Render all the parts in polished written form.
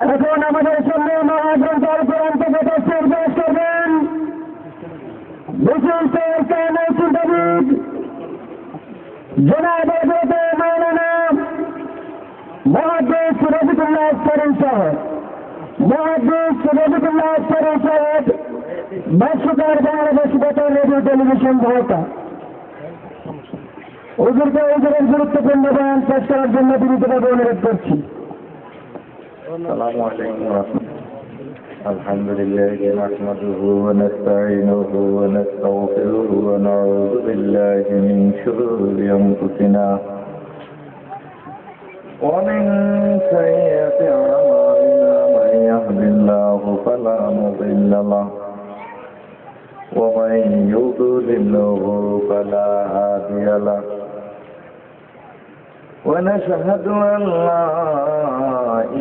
এখন আমাদের সামনে মহাগ্রন্থ আল কোরআন থেকে তাফসীর পেশ করবেন বিশিষ্ট ইসলামী চিন্তাবিদ জনাব হযরত মাওলানা মুহাদ্দিস রফিকুল্লাহ আসফারী সাহেব, মুহাদ্দিস রফিকুল্লাহ আসফারী সাহেব, ভাষ্যকার বাংলাদেশ বেতার রেডিও টেলিভিশন ঢাকা। হুজুরকে হুজুরের গুরুত্বপূর্ণ বয়ান পেশ করার জন্য বিনীতভাবে অনুরোধ করছি। السلام عليكم ورحمة الله. الحمد لله نحمده ونستعينه ونستغفره ونعوذ بالله من شرور أنفسنا ومن سيئات أعمالنا من يهد الله فلا مضل له ومن يضلله فلا هادي له ونشهد أن لا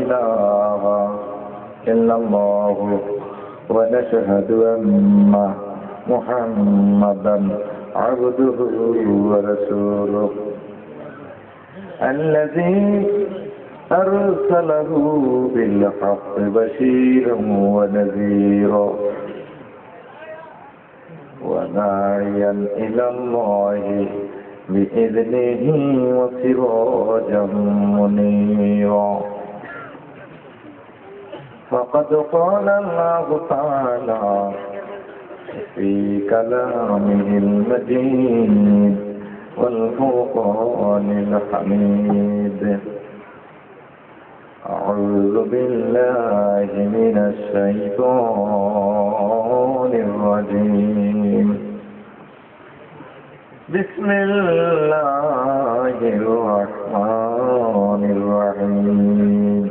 إله إلا الله ونشهد أن محمدا عبده ورسوله الذي أرسله بالحق بشيرا ونذيرا وداعيا إلى الله بإذنه وسراجا منيرا فقد قال الله تعالى في كلامه المجيد والفرقان الحميد أعوذ بالله من الشيطان الرجيم بسم الله الرحمن الرحيم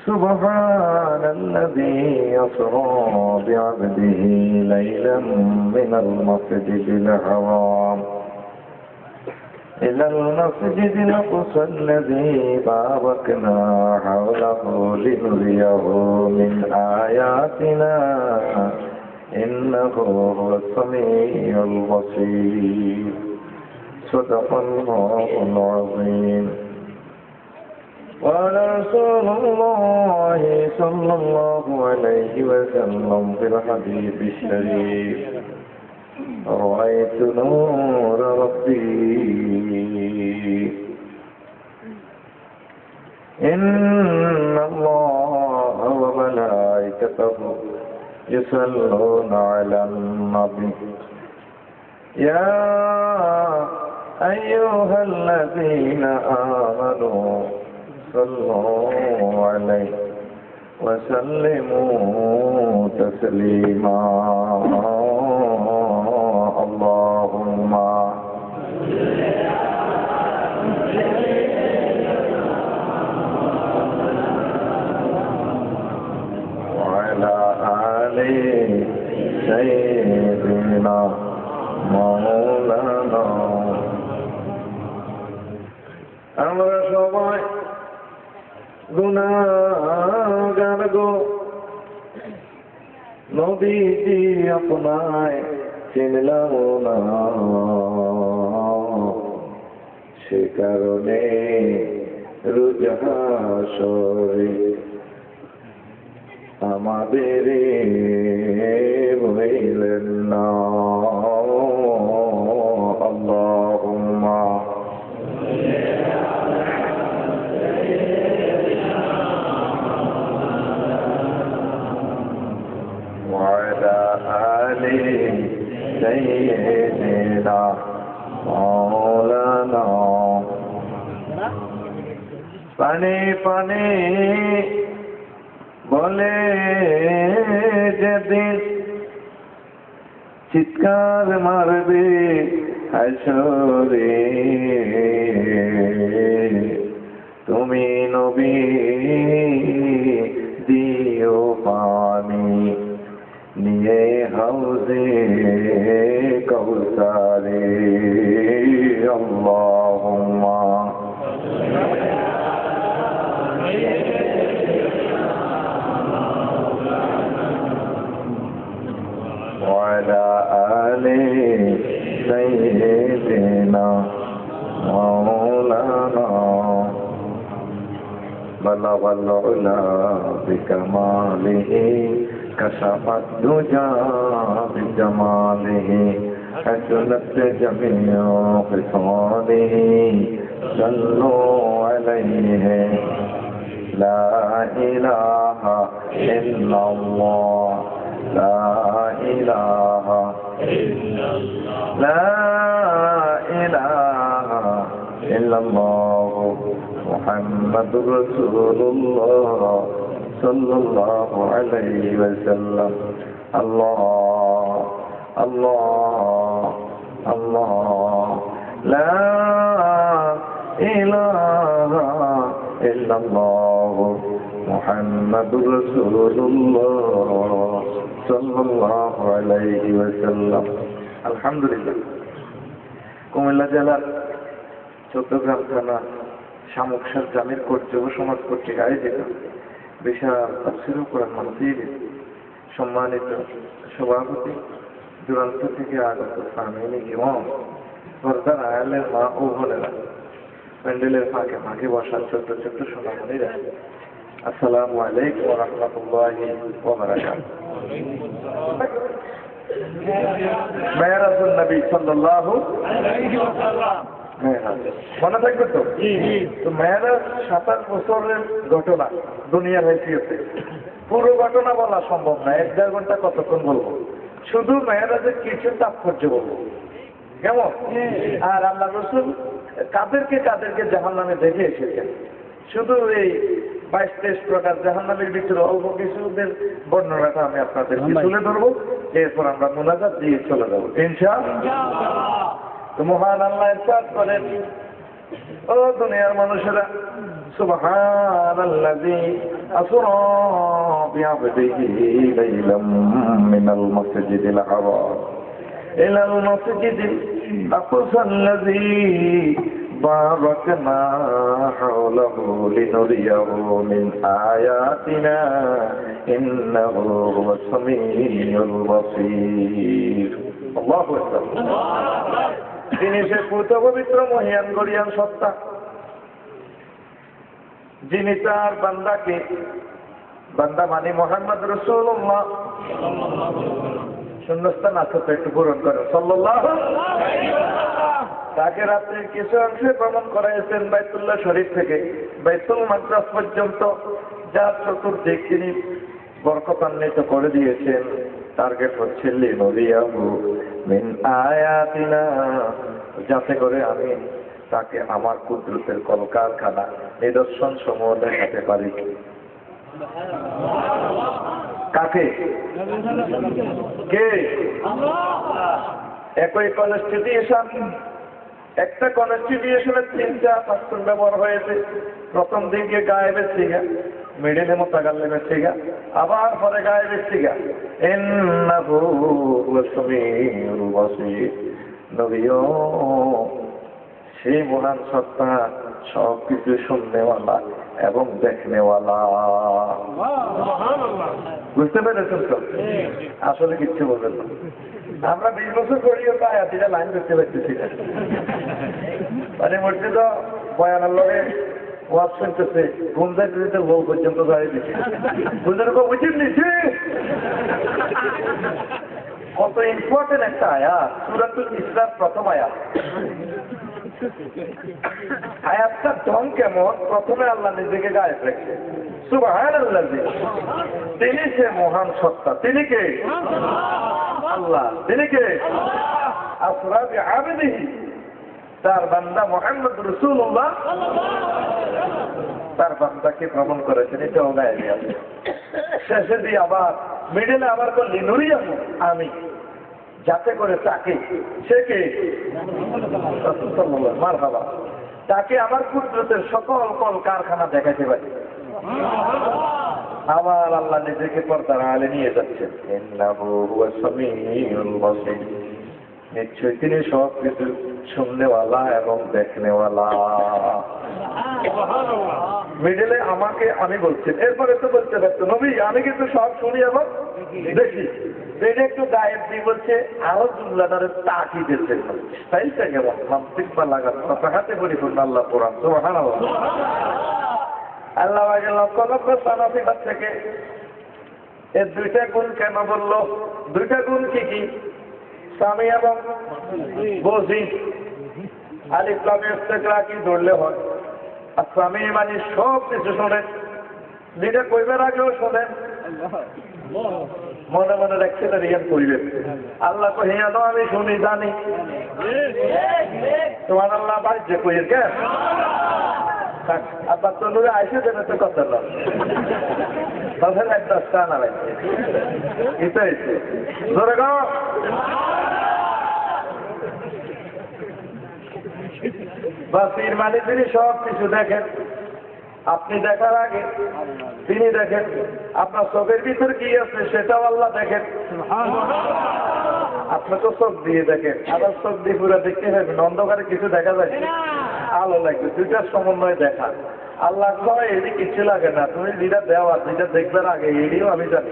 سبحان الذي أسرى بعبده ليلا من المسجد الحرام إلى المسجد الأقصى الذي باركنا حوله لنريه من آياتنا إنه هو السميع البصير صدق الله العظيم. قال رسول الله صلى الله عليه وسلم في الحديث الشريف رأيت نور ربي إن الله وملائكته يصلون على النبي يا أيها الذين آمنوا صلوا عليه وسلموا تسليما اللهم وعلى آل سيدنا مولانا আমরা সবাই গুনাহগার গো, নবীজি আপনায় চিনলাম না, সে কারণে রোজ হাসরে আমাদের বইলেন না। আল্লাহুম্মা سيدنا مولانا পানে পানে বলে যেদিন চিৎকার মারবে হাসরে, তুমি নবী দিও পানি নিয়ে হাউজে কৌসারে। আল্লাহুম্মা ওয়ালা আলি সাইয়্যিদিনা মাওলানা بلغ العلا بكماله كشف الدجى بجماله حسنت جميع خصاله صلوا عليه لا إله إلا الله لا إله إلا الله لا إله إلا الله محمد رسول الله صلى الله عليه وسلم الله الله الله لا إله إلا الله محمد رسول الله صلى الله عليه وسلم الحمد لله কুমিল্লা জেলার চট্টগ্রাম থানা শামুকসার জামির কোট যুব সমাজ কর্তৃক আয়োজিত বিশাল তাফসীর কোরআন মাহফিল সম্মানিত সভাপতি দূরান্ত থেকে আগত সামিনী ইমাম পর্দার আয়ালের মা ও বোনেরা প্যান্ডেলের ফাঁকে ফাঁকে বসার ছোট্ট ছোট্ট সোনামণিরা আসসালামু আলাইকুম ওয়া রাহমাতুল্লাহি ওয়া বারাকাতুহু। মেরাজুন নবী সাল্লাল্লাহু আলাইহি ওয়াসাল্লাম মনে থাকবে তো? তো মেরাজ 27 বছরের ঘটনা দুনিয়ার হাইসিয়তে পুরো ঘটনা বলা সম্ভব না, 1-1.5 ঘন্টা কতক্ষণ বলবো, শুধু মেরাজের কিছু তাৎপর্য বলবো কেমন। আর আল্লাহ রাসূল কাদেরকে কাদেরকে জাহান্নামে দেখে এসেছেন, শুধু এই 22-23 প্রকার জাহান্নামের ভিতরে অল্প কিছুদের বর্ণনাটা আমি আপনাদেরকে তুলে ধরবো, এরপর আমরা মুনাজাত দিয়ে চলে যাবো ইনশাআল্লাহ। তো মহান আল্লাহ ইরশাদ করেন, ও দুনিয়ার মানুষেরা, সুবহানাল্লাযী আসরা বিআবদিহি লাইলাম মিনাল মাসজিদিল হারাম ইলাল মাসজিদিল আকসাল্লাযী বারাকনা হাওলাহু লিনুরিয়াহু মিন আয়াতিনা ইন্নাহু হুয়াস সামিউল বাসীর। আল্লাহু আকবার। তিনি সে পূত পবিত্র মহিয়ান গরিয়ান সত্তা, যিনি তার বান্দাকে, বান্দা মানে মুহাম্মদ রাসূলুল্লাহ, শূন্যস্থান আছে তো একটু পূরণ করেন, সাল্লাল্লাহু আলাইহি ওয়াসাল্লাম, তাকে রাত্রির কিছু অংশে ভ্রমণ করাইছেন বাইতুল্লাহ শরীফ থেকে বাইতুল মাকদাস পর্যন্ত, যার চতুর্দিক তিনি বরকতান্বিত করে দিয়েছেন। টার্গেট হচ্ছে লিনুরিয়াহু মিন আয়াতিনা, যাতে করে আমি তাকে আমার কুদরতের কলকারখানা নিদর্শন সমূহ দেখাতে পারি। কাকে? কে? একই কনস্টিটিউশন, একটা কনস্টিটিউশনের 3টা ফাংশন ব্যবহার হয়েছে। প্রথম দিকে গায়েবের সিগা, মিডিলে মুতাকাল্লিমের সিগা, আবার পরে গায়েবের সিগা। ইন্নাহু হুয়াস সামিউল বাসীর, নবীও সেই মহান সত্তা, সবকিছু শুননেওয়ালা এবং দেখনেওয়ালা। বুঝতে পেরেছেন তো? আসলে কিচ্ছু বলবেন না, আমরা 20 বছর করিও তো আয়াতিটা লাইন করতে পারতেছি না। মানে মসজিদ বয়ানের লগে ওয়াজ শুনতেছে, ঘুম যাইতে যেতে বউ পর্যন্ত দাঁড়িয়ে দিচ্ছে, বুঝলেন বুঝিয়ে নিচ্ছে কত ইম্পর্টেন্ট একটা আয়াত, সূরাতুল ইসরার প্রথম আয়াত। আয়াতটার ঢং কেমন, প্রথমে আল্লাহ নিজেকে গায়েব রেখে, সুবহানাল্লাযী, তিনি সে মহান সত্তা, তিনি কে? আল্লাহ। তিনি কে? আসরা বিআবদিহি, তার বান্দা মুহাম্মদ রাসূলুল্লাহ তার বান্দাকে ভ্রমণ করেছেন, এটাও গায়েবে আছে। শেষে দিয়ে আবার মিডলে আবার তো লিনুরিয়াহু, আমি, যাতে করে তাকে, সে কে? মারহাবা, তাকে আমার কুদরতের সকল কল কারখানা দেখাতে পারি। আবার আল্লাহ নিজেকে পর্দার আড়ালে নিয়ে যাচ্ছেন, ইন্নাহু হুয়াস সামিউল বাসীর, নিশ্চয়ই তিনি সব কিছু শুননেওয়ালা এবং দেখনেওয়ালা। মিডলে আমাকে আমি বলছেন, এরপরে তো বলতে পারতো নবী আমি কিন্তু সব শুনি এবং দেখি, এটা একটু গায়েব দিয়ে বলছে, আরো জুমলাটারে তাকি দিচ্ছে, স্টাইলটা কেমন, মানসিক বা লাগাত হাতে পরিপূর্ণ আল্লাহ কোরআন, সুবহানাল্লাহ। আল্লাহ আগে লক্ষ লক্ষ সানাফিবার থেকে এর দুইটা গুণ কেন বললো? দুইটা গুণ কি কি? স্বামী এবং বজি। আলিফ লাম ইস্তেকরা কি ধরলে হয়? আর স্বামী মানে সব কিছু শোনেন, নিজে কইবার আগেও শোনেন, মনে মনে রাখছেন রিয়ান করিবেন। আল্লাহ কহিয়া তো আমি শুনি জানি, তোমার আল্লাহ বাড়িতে কইয়ের কে আবার তনুরে আইসে দেবে তো কথা না, তাদের একটা স্থান আলাই এটাই ধরে গাও। বাসির মানে তিনি সব কিছু দেখেন, আপনি দেখার আগে তিনি দেখেন, আপনার চোখের ভিতর কি আছে সেটাও আল্লাহ দেখেন। আপনি তো চোখ দিয়ে দেখেন, আবার চোখ দিয়ে পুরো দেখতে পাবেন, অন্ধকারে কিছু দেখা যায়, আলো লাগবে, দুইটার সমন্বয় দেখা। আল্লাহ কয় এটি কিছু লাগে না, তুমি যেটা দেওয়া যেটা দেখবার আগে এটিও আমি জানি।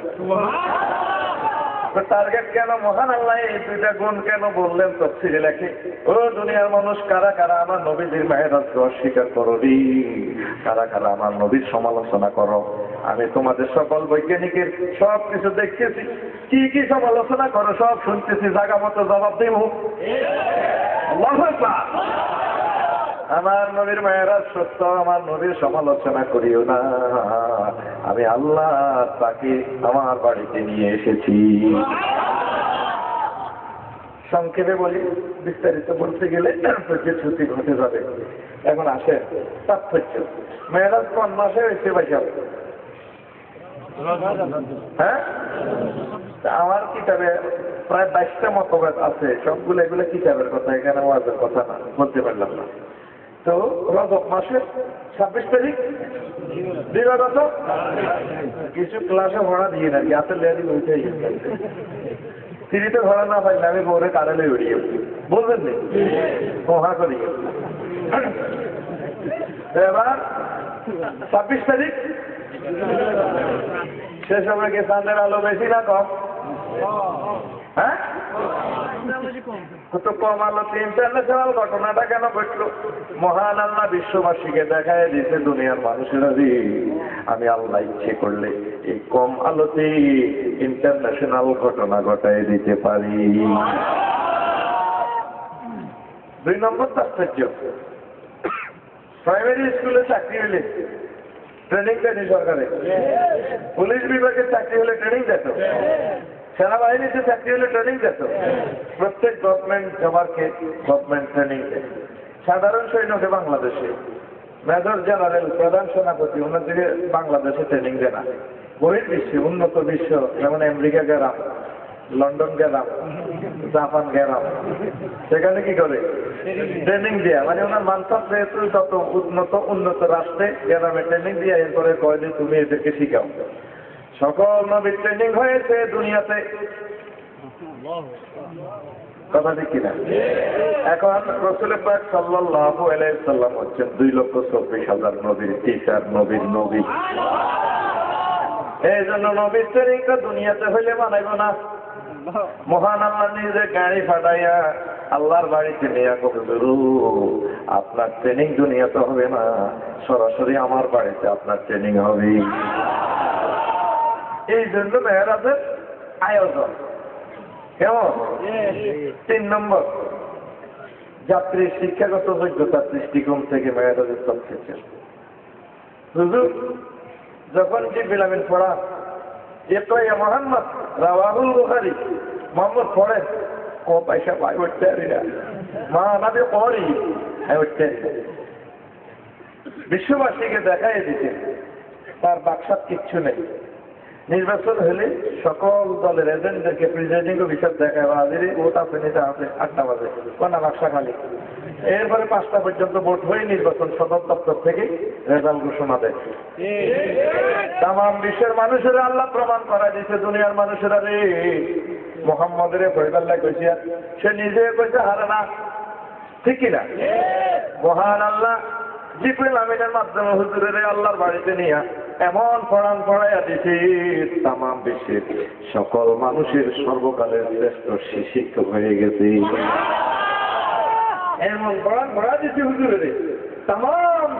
টার্গেট কেন মহান আল্লাহ এই দুইটা গুণ কেন বললেন তফসিরে লেখে, ও দুনিয়ার মানুষ কারা কারা আমার নবীদের মেহেরাতকে অস্বীকার করো রে, কারা কারা আমার নবীর সমালোচনা করো। আমি তোমাদের সকল বৈজ্ঞানিকের সব কিছু দেখতেছি, কি কি সমালোচনা করো সব শুনতেছি, জায়গা মতো জবাব দেব। আল্লাহু আকবার। আমার নবীর মেহেরাত সত্য, আমার নবীর সমালোচনা করিও না, আমি আল্লাহ তাকে আমার বাড়িতে নিয়ে এসেছি। সংক্ষেপে বলি, বিস্তারিত বলতে গেলে ছুটি ঘটে যাবে। এখন আসে তাৎপর্য। মেহেরাত কোন মাসে হয়েছে ভাই? হ্যাঁ, আমার কিতাবে প্রায় 22টা মতভেদ আছে, সবগুলো এগুলো কিতাবের কথা, এখানে ওয়াজের কথা না, বলতে পারলাম না। তো রজব মাসের 26 তারিখ দিবাগত কিছু ক্লাসে ভাড়া দিয়ে নাকি হাতে লেয়ারি হইতে তিরিতে ভাড়া না পাইলে আমি বউরে কারেলে উড়িয়ে বলবেন নি মহা করি। এবার 26 তারিখ সে সময় কি চাঁদের আলো বেশি না কম? হ্যাঁ, কত কম আলো। ইন্টারন্যাশনাল ঘটনাটা কেন ঘটলো? মহান আল্লাহ বিশ্ববাসীকে দেখায় দিতে দুনিয়ার মানুষেরা যে আমি আল্লাহ ইচ্ছে করলে এই কম আলোতে ইন্টারন্যাশনাল ঘটনা ঘটায় দিতে পারি। 2 নম্বর তাৎপর্য, প্রাইমারি স্কুলে চাকরি হলে ট্রেনিং দেয়নি সরকারে, পুলিশ বিভাগের চাকরি হলে ট্রেনিং দিত, সেনাবাহিনীতে চাকরি হলে ট্রেনিং দিত, প্রত্যেক গভর্নমেন্ট জবারকে গভর্নমেন্ট ট্রেনিং দেয়। সাধারণ সৈন্যকে বাংলাদেশে মেজর জেনারেল প্রধান সেনাপতি ওনাদেরকে বাংলাদেশে ট্রেনিং দেয় না। বহির্বিশ্বে উন্নত বিশ্ব যেমন আমেরিকা গেলাম, লন্ডন গেলাম, জাপান গেলাম, সেখানে কি করে ট্রেনিং দেয়া, মানে ওনার মানসাব যেহেতু যত উন্নত রাষ্ট্রে গ্রামে ট্রেনিং দিয়ে এরপরে কয়দিন তুমি এদেরকে শিখাও। সকল নবীর ট্রেনিং হয়েছে দুনিয়াতে, কথা ঠিক কিনা? এখন রাসূল পাক সাল্লাল্লাহু আলাইহি সাল্লাম হচ্ছেন 2,24,000 নবীর টিচার, নবীর নবী। এই জন্য নবীর ট্রেনিংটা দুনিয়াতে হইলে মানাইব না। মহান আল্লাহ নিজে গাড়ি ফাটাইয়া আল্লাহর বাড়িতে নিয়ে গুরু আপনার ট্রেনিং দুনিয়াতে হবে না, সরাসরি আমার বাড়িতে আপনার ট্রেনিং হবে। এই জন্য মেহেরাতের আয়োজন কেমন? 3 নম্বর, যাত্রীর শিক্ষাগত যোগ্যতার দৃষ্টিকোণ থেকে মেহেরাতের সবচেয়ে হুজুর যখন জিবরিল আমিন পড়া ইকরা মুহাম্মদ রাওয়াহুল বুখারী, মোহাম্মদ পড়েন ও পয়সা পাই উঠতে আরিরা মা নাবি পড়ি উঠতে। বিশ্ববাসীকে দেখাই দিতে তার বাক্সাত কিচ্ছু নেই। নির্বাচন হলে সকল দলের এজেন্টদেরকে প্রিজাইডিং অফিসার দেখায়, হাজির ভোট আছে নিতে আছে 8টা বাজে, কোনা বাক্সা খালি। এরপরে 5টা পর্যন্ত ভোট হয়ে নির্বাচন সদর দপ্তর থেকে রেজাল্ট ঘোষণা দেয়। তামাম বিশ্বের মানুষেরা আল্লাহ প্রমাণ করা দিয়েছে, দুনিয়ার মানুষেরা রে মোহাম্মদের ফয়দাল্লাহ কইছে, সে নিজে কইছে হারে না, ঠিক কিনা? মহান আল্লাহ জিবরিল আমিনের মাধ্যমে হুজুরের আল্লাহর বাড়িতে নিয়ে এমন পড়ান পড়াইয়া দিছে, তামাম বিশ্বের সকল মানুষের সর্বকালের শ্রেষ্ঠ শিক্ষক হয়ে গেছে। এমন পড়ান পড়া দিছে হুজুরের, তাম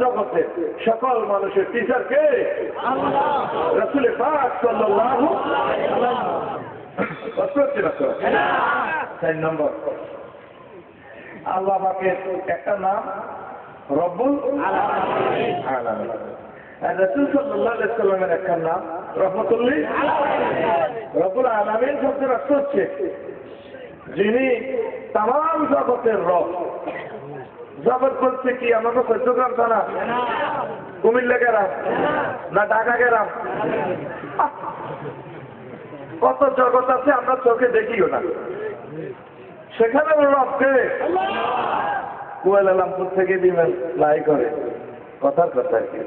জগতের সকল মানুষের টিচার কে? রাসূল পাক সাল্লাল্লাহু আলাইহি ওয়াসাল্লাম। 4 নম্বর, আল্লাহ পাকের একটা নাম রব্বুল আলামিন। আর রাসূল সাল্লাল্লাহু আলাইহি ওয়াসাল্লামের একটা নাম রহমতুল লিল আলামিন। রব্বুল আলামিন শব্দের অর্থ হচ্ছে যিনি তাম জগতের রব। জগৎ বলছে কি? আমাকে চট্টগ্রাম থানা, কুমিল্লা গেলাম না ঢাকা গেলাম, কত জগৎ আছে আমরা চোখে দেখিও না। সেখানে রবকে কুয়ালালামপুর থেকে বিমান ফ্লাই করে। কথার কথা কি?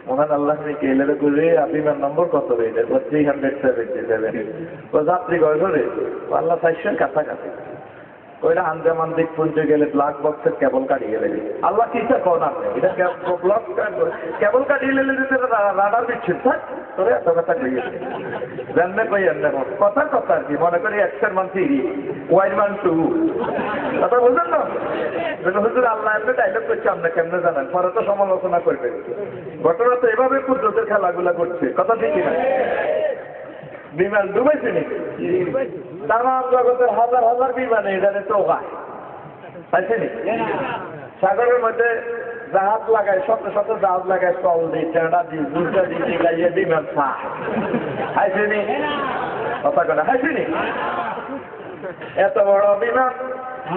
মহান আল্লাহ কেলের করে বিমান নম্বর কত এটা 377 যাত্রী গড় ধরে আল্লাহ 400 কাছাকাছি। ওইটা আন্দামান দিক পৌঁছে গেলে ব্ল্যাক বক্সের কেবল কাটিয়ে গেলে আল্লাহ কিসা কর না এটা ব্লক কেবল কাটিয়ে গেলে রাডার বিচ্ছিন্ন থাক তোরে এত কথা কইয়েছে জানলে কই কথা কথা আর কি মনে করি এক্সের মান 3 ওয়াই মান 2 কথা বুঝলেন না? হুজুর আল্লাহ এমনি ডায়লগ করছে আমরা কেমনে জানেন, পরে তো সমালোচনা করবেন। ঘটনা তো এভাবে কুদরতের খেলাগুলা করছে, কথা ঠিক না? বিমান ডুবাইছে নাকি? তাম জগতের হাজার হাজার বিমানে এখানে তো পাইছে নি? সাগরের মধ্যে জাহাজ লাগায়, শত শত জাহাজ লাগায়, চল দিই, টেঁড়া দিই, দুটা দিই, গাইয়ে বিমান খাইছে নি? কথা কেনা খাইছে নি? এত বড় বিমান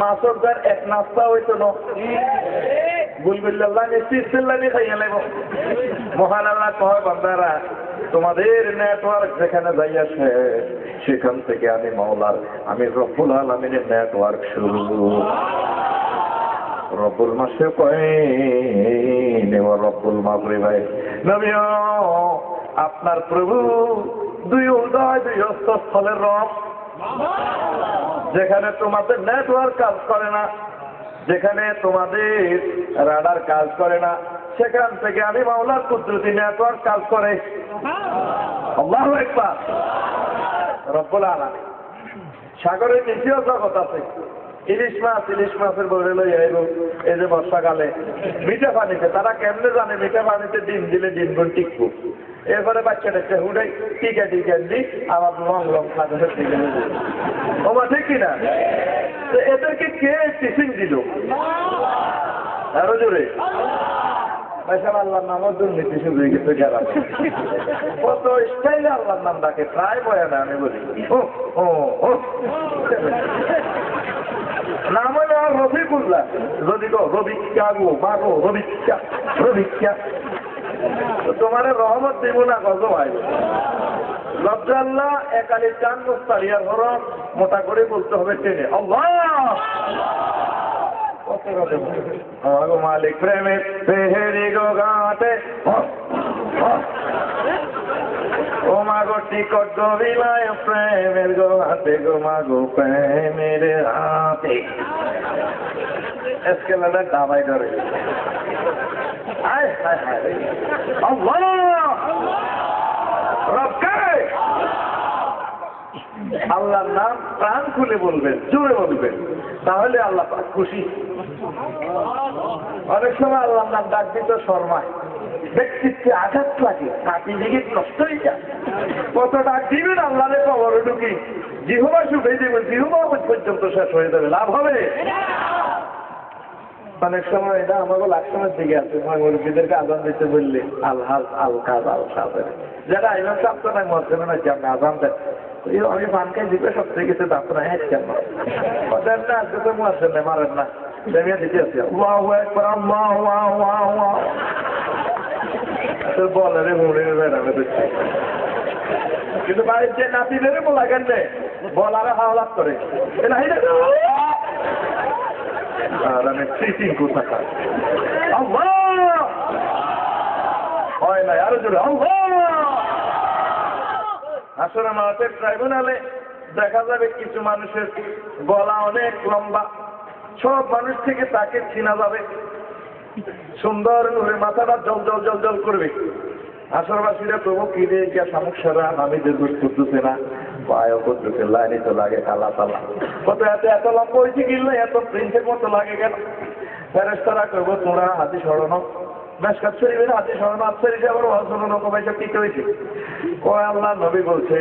মাছর এক নাস্তা হইতো না, গুলগুল্লাহ চিল্লানি খাইয়া লাগবো। মহান আল্লাহ কয় বান্দারা তোমাদের নেটওয়ার্ক যেখানে যাইয়াছে সেখান থেকে আমি মাওলার, আমি রব্বুল আলামিনের নেটওয়ার্ক শুরু। রব্বুল মাসে কয় রব্বুল মাগরিব ভাই নবীও আপনার প্রভু দুই উদয় দুই স্থলের রব, যেখানে তোমাদের নেটওয়ার্ক কাজ করে না, যেখানে তোমাদের রাডার কাজ করে না, সেখান থেকে আমি মাওলার কুদরতি নেটওয়ার্ক কাজ করে। আল্লাহু আকবার। রব্বুল আলামিন। সাগরের নিচেও জগৎ আছে। ইলিশ মাছের বলে লই আইব এই যে বর্ষাকালে মিঠা পানিতে, তারা কেমনে জানে মিঠা পানিতে ডিম দিলে ডিম গুণ টিকবো। এরপরে বাচ্চাটাকে হুডাই টিকা দি আমার লং খাদ্য টিকে ওমা ঠিক কিনা? এদেরকে কে টিফিন দিল? আরো জোরে আল্লাহর নামও দুর্নীতি শুরু হয়ে গেছে। গেলাম কত স্টাইলে আল্লাহর নাম ডাকে, প্রায় বয়া না আমি বলি নাম হলো আর রফিকুল্লাহ। যদি গো রবিকা গো মা গো রবিকা তোমার রহমত দিব না গজ ভাই। লজ্জা আল্লাহ একালি চান মোস্তারিয়ার ঘর মোটা করে বলতে হবে টেনে আল্লাহ। মালিক প্রেমে পেহেরি গো গাঁটে ও মা গো টিকট গো বিলায় প্রেমের গো হাতে গো মা গো প্রেমের হাতে এসকেলাটা দাবাই ধরে আল্লাহর নাম প্রাণ খুলে বলবেন, জোরে বলবেন, তাহলে আল্লাহ খুশি। অনেক সময় আল্লাহর নাম ডাক দিতে শর্মায়, ব্যক্তিত্বে আঘাত লাগে, কাটি দিকে নষ্ট হয়ে যায়। কত ডাক দিবেন আল্লাহরে কবরে ঢুকি, জিহবা শুকিয়ে দেবেন, জিহবা পর্যন্ত শেষ হয়ে যাবে, লাভ হবে? অনেক সময় এটা আমাকে লাকসামের দিকে আছে, মুরব্বীদেরকে আজান দিতে বললে আলহাজ আল কাজ আল সাজের যারা আইলাম চাপতো না মরছে না কি আপনি আজান দেন আমি পানকাই দিবে সব থেকে গেছে দাঁত না হ্যাঁ কেন ওদের না আজকে তো মারছেন না মারেন না দেমিয়া দিতে আসি বলে রে মুড়ে বেড়াবে দেখছি। কিন্তু বাড়ির যে নাতিদের বলা কেন বলারে হাওলাত করে আর আমি স্মৃতি কোথা খাই হয় না আরো জোরে আসলে মাঠের ট্রাইব্যুনালে দেখা যাবে কিছু মানুষের গলা অনেক লম্বা, সব মানুষ থেকে তাকে চিনা যাবে, সুন্দর করে মাথাটা জল জল জল জল করবে। আসরবাসীরা প্রভু কিনে গিয়া সমস্যারা আমি যে দুধ করতেছে না পায় করতেছে লাইনে তো লাগে কালা তালা কত এত এত লম্বা হয়েছে কিনলে এত প্রিন্সের মতো লাগে কেন? ফেরেশতারা কইব তোমরা হাতি সরানো মেশকাত শরীফের হাতি সরানো আফসার হিসেবে আবার ওয়াজ শোনানো কবাই সব কি করেছে ও আল্লাহ নবী বলছে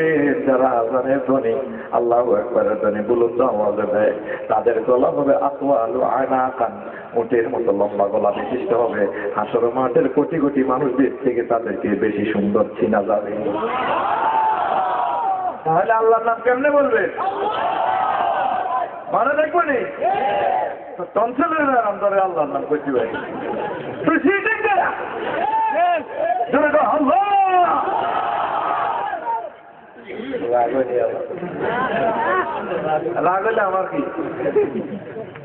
যারা আজানের ধ্বনি আল্লাহু আকবারের ধ্বনি বুলন্দ আওয়াজে দেয় তাদের গলা হবে আকওয়ালু আনাকান উটের মতো লম্বা গলা বিশিষ্ট হবে হাসর মাঠের কোটি কোটি মানুষদের থেকে তাদেরকে বেশি সুন্দর চিনা যাবে তাহলে আল্লাহর নাম কেমনে বলবে মানে দেখবো নি টনসিলের নাম ধরে আল্লাহর নাম করতে পারি তুই সিটিং করা আল্লাহ রাগ হলে আমার কি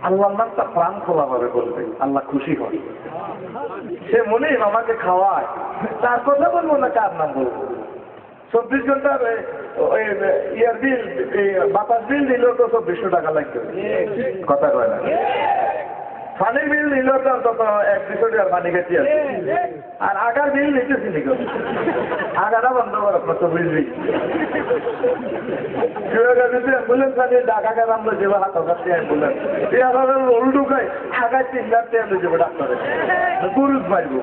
আল্লাহর নামটা প্রাণ খোলা ভাবে বলবে আল্লাহ খুশি হয় সে মনে আমাকে খাওয়ায় তার কথা বলবো না কার নাম বলবো 24 ঘন্টার ইয়ার বিল বাতাস বিল দিলেও তো 2400 টাকা লাগবে কথা কয় না পানির বিল নিলেও তো অন্তত 1-200 টাকার পানি খেতে আছে আর আগার বিল নিতেছি নাকি আগাটা বন্ধ করো আপনার তো বুঝবি অ্যাম্বুলেন্স আনি ঢাকা গেলাম যাবো হাত কাছে অ্যাম্বুলেন্স রোল ঢুকাই আগায় 3 লাখ টাকা যাবো ডাক্তারে পুরুষ মারবো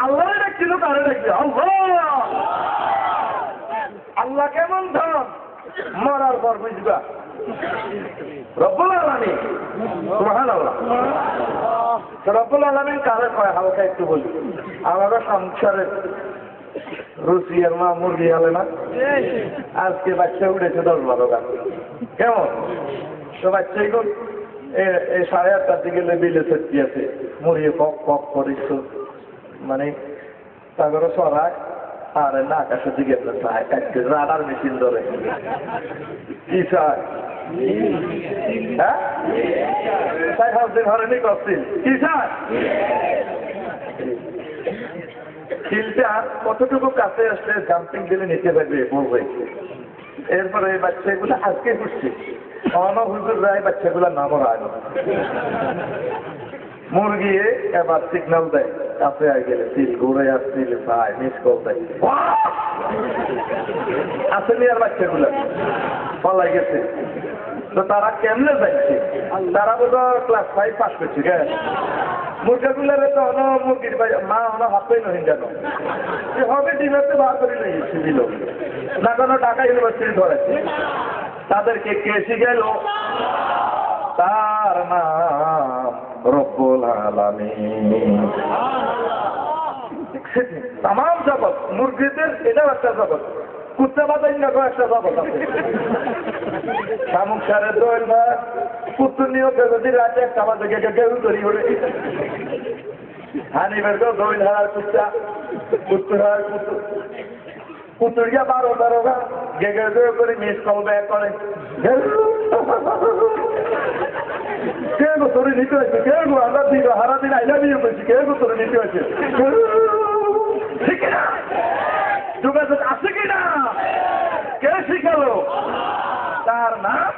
আল্লাহ ডাকছিল কারো ডাকছে আল্লাহ আল্লাহ কেমন ধন মরার পর বুঝবা রব্বুল আলামিন সুবহানাল্লাহ রব্বুল আলামিন কারে কয় হালকা একটু বলি আমাদের সংসারের রুচি আর মা মুরগি হলে না আজকে বাচ্চা উঠেছে 10-12 গান কেমন তো বাচ্চাই কোন এই 8:30টার দিকে বিলে সত্যি আছে মুড়িয়ে পক পক করিস মানে তারপরে সরায় আরে না আকাশের দিকে রাডার মেশিন ধরে কি চায় হ্যাঁ হরেনি করছিল কি চায় খিলটা কতটুকু কাছে আসলে জাম্পিং দিলে নিতে পারবে বলবে এরপরে এই বাচ্চাগুলো আজকে ঘুরছে হুজুর রায় বাচ্চাগুলোর নামও রায় না মুরগি এবার সিগন্যাল দেয় কাছে আগে গেলে সিল ঘুরে আসছিল ভাই মিস কল দেয় আসেনি আর বাচ্চাগুলো পালাই গেছে তো তারা কেমনে যাচ্ছে তারা বোধ ক্লাস 5 পাস করছে কে মুরগাগুলারে তো মুরগির মা হাতেই নহিন কেন হবে ডিমেতে বার করে নিয়েছে দিল না কোনো ঢাকা ইউনিভার্সিটি ধরেছে তাদেরকে কে শিখাইল তার নাম রব্বুল আলামিন তাম জগৎ মুরগিদের এটাও একটা জগৎ কুত্তা বাজাই না একটা জগৎ আছে শামুক সারের দোয়েল বা কুত্তুর নিয়োগে যদি রাতে একটা বাজে কেউ ধরি ওরে হানিবের তো দোয়েল হারার কুত্তা কুত্তুর হারার কুত্তুর কুতুরিয়া 12-13 গেগে করে মিস কল ব্যাক করে কে গো তোরে নিতে হয়েছে কে গো আমরা দিন হারা দিন আইলা বিয়ে করছি কে গো তোরে নিতে হয়েছে ঠিক না যোগাযোগ আছে কিনা কে শিখালো তার নাম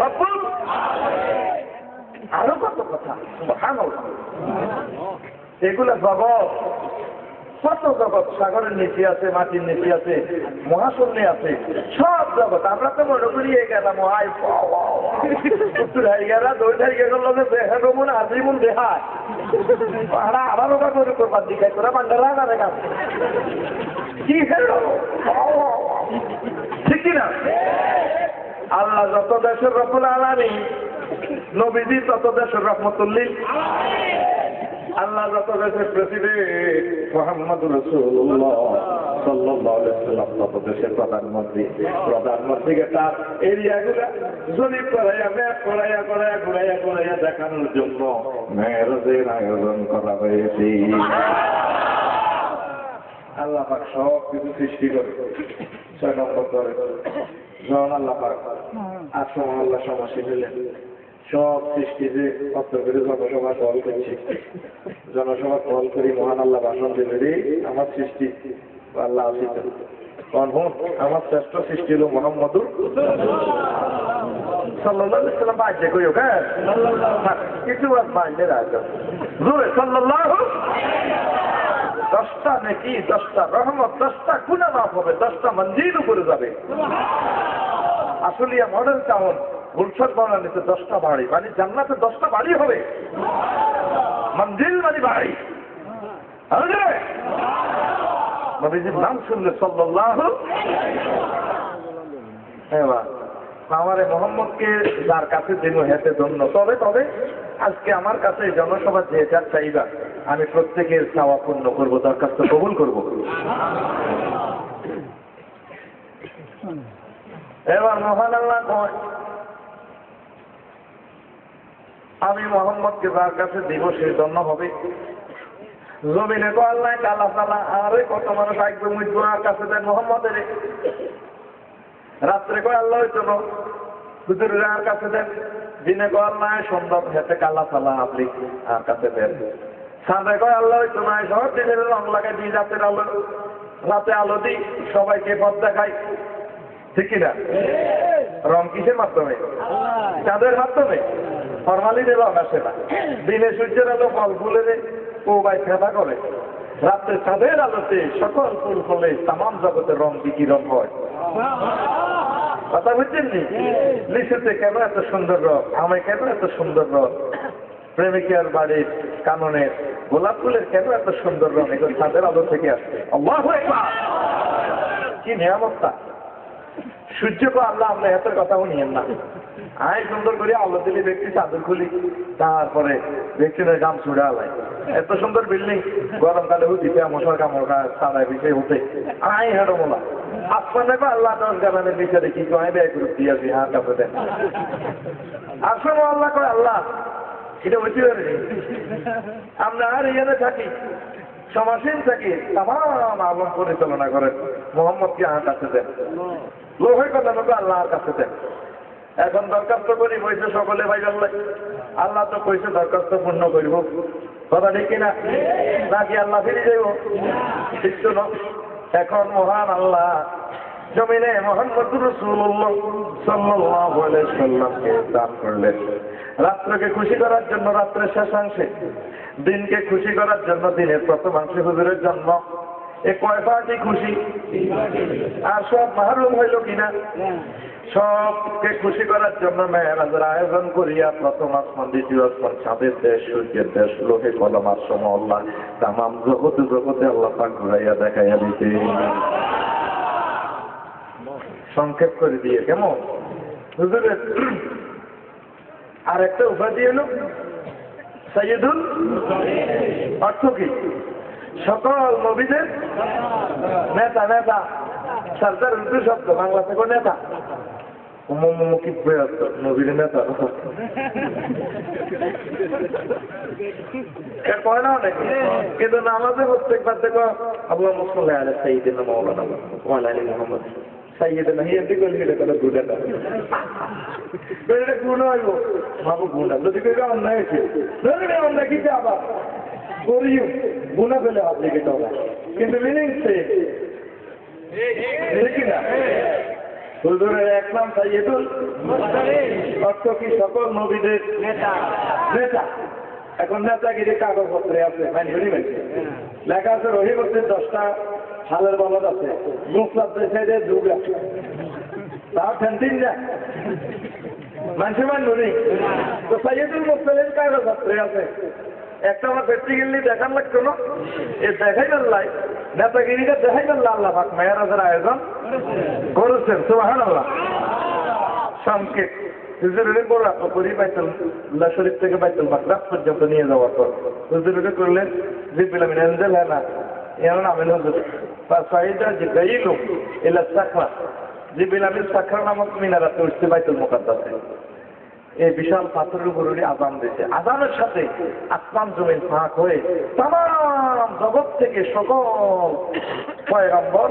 রব্বুল আরো কত কথা সুবহানাল্লাহ এগুলা জগৎ কত জগৎ সাগরের নিচে আছে মাটির নিচে আছে মহাশূন্যে আছে সব জগৎ আমরা তো মনে করি গেলাম উত্তর হাই গেলা দই হাই গেল দেখান আজিমুন দেখায় আবার ওটা করে করবার দিকে তোরা বান্ডারা না দেখা কি খেলো ঠিক না আল্লাহ যত দেশের রব্বুল আলামিন নবীজি তত দেশের রহমতুল্লিল আল্লাহ যত দেশের প্রেসিডেন্ট মুহাম্মদুর রাসূলুল্লাহ সাল্লাল্লাহু আলাইহি ওয়াসাল্লাম তত দেশের প্রধানমন্ত্রীকে তার এরিয়াগুলা জরিপ করাইয়া ম্যাপ ঘুরাইয়া দেখানোর জন্য মেরাজের আয়োজন করা হয়েছে। আল্লাহ পাক সব কিছু সৃষ্টি করে 6 নম্বর করে যখন আল্লাহ পাক আসমান আল্লাহ সমস্যা নিলেন সব সৃষ্টি যে অর্থ করে জনসভা কল করছে জনসভা কল করি মহান আল্লাহ ভাষণ দেবে আমার সৃষ্টি আল্লাহ আসিত আমার শ্রেষ্ঠ সৃষ্টি হল মুহাম্মদুর সাল্লাল্লাহু আলাইহি ওয়াসাল্লাম বাজে কইও হ্যাঁ কিছু বাজে রাখো জোরে সাল্লাল্লাহু 10টা নাকি 10টা রহমত 10টা গুনাহ মাফ হবে 10টা মঞ্জিল উপরে যাবে আসলিয়া মডেল টাউন গুলশান বনানীতে 10টা বাড়ি, মানে জান্নাতে 10টা বাড়ি হবে, মঞ্জিল মানে বাড়ি। নবীজির নাম শুনলে সাল্লাল্লাহু এবার আমারে মোহাম্মদকে যার কাছে দিন হেতে ধন্য। তবে তবে আজকে আমার কাছে জনসভা যে যার চাইবা আমি প্রত্যেকের চাওয়া পূর্ণ করবো, দরখাস্ত কবুল করবো। এবার মহান আল্লাহ কয় আমি মোহাম্মদকে যার কাছে দিব সেই জন্য হবে। জমিনে তো আল্লাহ কালা চালা আরে কত মানুষ একদম আর কাছে দেন মোহাম্মদের। রাত্রে কয় আল্লাহ হইতো না হুজুরের আর কাছে দেন। দিনে কয় আল্লাহ সুন্দর হেতে কালা চালা আপনি আর কাছে দেন। সাঁড়ে কয় আল্লাহ হইতো না সব দিনের রং লাগাই দিই রাতের আলো, রাতে আলো দিই সবাইকে পথ দেখাই, ঠিক কিনা? রং কিসের মাধ্যমে? চাঁদের মাধ্যমে। ফরমালিনের রং আসে না। দিনে সূর্যের আলো ফল ফুলের ও বাই ফেদা করে, রাত্রে চাঁদের আলোতে সকল ফুল ফলে তামাম জগতের রং বিকিরণ হয়। কথা বুঝছেন নি? লিচুতে কেন এত সুন্দর রং, আমে কেন এত সুন্দর রং, প্রেমিকার বাড়ির কাননের গোলাপ ফুলের কেন এত সুন্দর রং, এগুলো চাঁদের আলো থেকে আসছে। আল্লাহু আকবার! কি নিয়ামতটা! সূর্যকে আল্লাহ আমরা এত কথাও নিয়েন না। আয় সুন্দর করে আলো দিলে ব্যক্তি চাদর খুলি, তারপরে ব্যক্তির গাম ছুড়ে আলাই। এত সুন্দর বিল্ডিং গরমকালে দিতে মশার কামড় সারায় বিষয় হতে আয় হেঁটো মোলা আসমানে আল্লাহ 10 গানের বিচারে কি কয় ব্যয় করে দিয়েছি হার কাছে দেন। আসলে আল্লাহ কয় আল্লাহ এটা হইতে পারে আমরা আর এখানে থাকি সমাসীন থাকি তাম আলম পরিচালনা করেন, মোহাম্মদকে হার কাছে দেন। লোহের কথা মতো আল্লাহর কাছে দেন। এখন দরখাস্ত করি বইছে সকলে ভাই আল্লাহ আল্লাহ তো কইছে দরখাস্ত পূর্ণ করব, কথা ঠিক কিনা? নাকি আল্লাহ ফিরে যাইব? ঠিক তো না। এখন মহান আল্লাহ জমিনে মুহাম্মদুর রাসূলুল্লাহ সাল্লাল্লাহু আলাইহি সাল্লামকে দান করলেন রাত্রকে খুশি করার জন্য রাত্রের শেষাংশে, দিনকে খুশি করার জন্য দিনের প্রথমাংশে হুজুরের জন্ম। এ কয়টি খুশি? আর সব মাহরুম হইল কিনা? সবকে খুশি করার জন্য মেহরাজের আয়োজন করিয়া প্রথম আসমান, দ্বিতীয় আসমান, চাঁদের দেশ, সূর্যের দেশ, লোহে কলম আর সময় আল্লাহ তামাম জগতে জগতে আল্লাহ পাক ঘুরাইয়া দেখাইয়া দিতে। সংক্ষেপ করে দিয়ে কেমন হুজুরের আর একটা উপাধি এলো সাইয়্যিদুল, অর্থ কি? সকল নবীদের নেতা। নেতা সরদার উর্দু শব্দ, বাংলা থেকে নেতা। কি নবীর নেতা কয় না অনেক, কিন্তু নামাজে প্রত্যেকবার দেখো আল্লাহ মুসল্লি আলা সাইয়্যিদিনা মাওলানা ওয়া আলি মুহাম্মদ সাইয়্যিদিনা হিয়াদি কইলে এটা কত গুণাটা এটা গুণ হইব বাবু গুণা যদি কই অন্যায় হয়েছে ধরে অন্যায় কি আবার করিও গুণা ফেলে আপনি কেটে হবে, কিন্তু মিনিং সে ঠিক না? হুজুরের এক নাম সাইয়্যিদুল অর্থ কি? সকল নবীদের নেতা। নেতা এখন নেতাগিরি কাগজপত্রে আছে, লেখা আছে রহিবতের 10টা হালের বলদ আছে, মুসলাদের সাইডে যুগ আছে, তাও ফ্যান্টিন না মানুষের নুরি তো সাইয়্যিদুল মুরসালিন কাগজপত্রে আছে। একটা আমার প্র্যাকটিক্যালি দেখার লাগতো না, এ দেখাই পারলাই নেতাগিরিটা দেখাই পারল আল্লাহ পাক মেহরাজের আয়োজন করেছেন। সুবহানাল্লাহ। সংক্ষেপ হুজুরের বড় করি বাইতুল্লাহ শরীফ থেকে বাইতুল মাকদাস পর্যন্ত নিয়ে যাওয়ার পর হুজুরকে করলেন জিবরিল আমিন আনজাল না এমন আমিন হুজুর ফাসাইদা জিবরাইল ইলা সাখরা, জিবরিল আমিন সাখরা নামক মিনারাতে উঠতে বাইতুল মুকাদ্দাসে। এই বিশাল পাথরের উপর আযান দিয়েছে। আযানের সাথে আসমান জমিন ফাঁক হয়ে তামাম জগৎ থেকে সকল পয়গম্বর,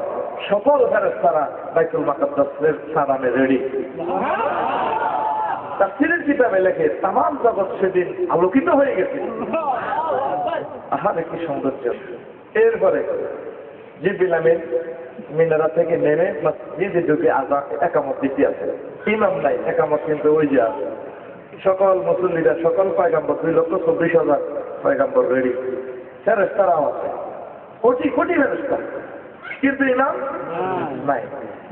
সকল ফেরেশতারা বাইতুল মুকাদ্দাসের সালামে রেডি। তাফসীরের কিতাবে লেখে তামাম জগৎ সেদিন আলোকিত হয়ে গেছে। আহারে কি সৌন্দর্য! এরপরে জিবরিল আমিন মিনারা থেকে নেমে মসজিদে ঢুকে আযান একামত দিতে আছে। ইমাম নাই, একামত কিন্তু ওই যে আছে। সকল মুসল্লিরা, সকল পয়গম্বর 2,24,000 পয়গম্বর রেডি, ফেরেশতারাও আছে, কোটি কোটি ফেরেশতা, কিন্তু ইমাম নাই।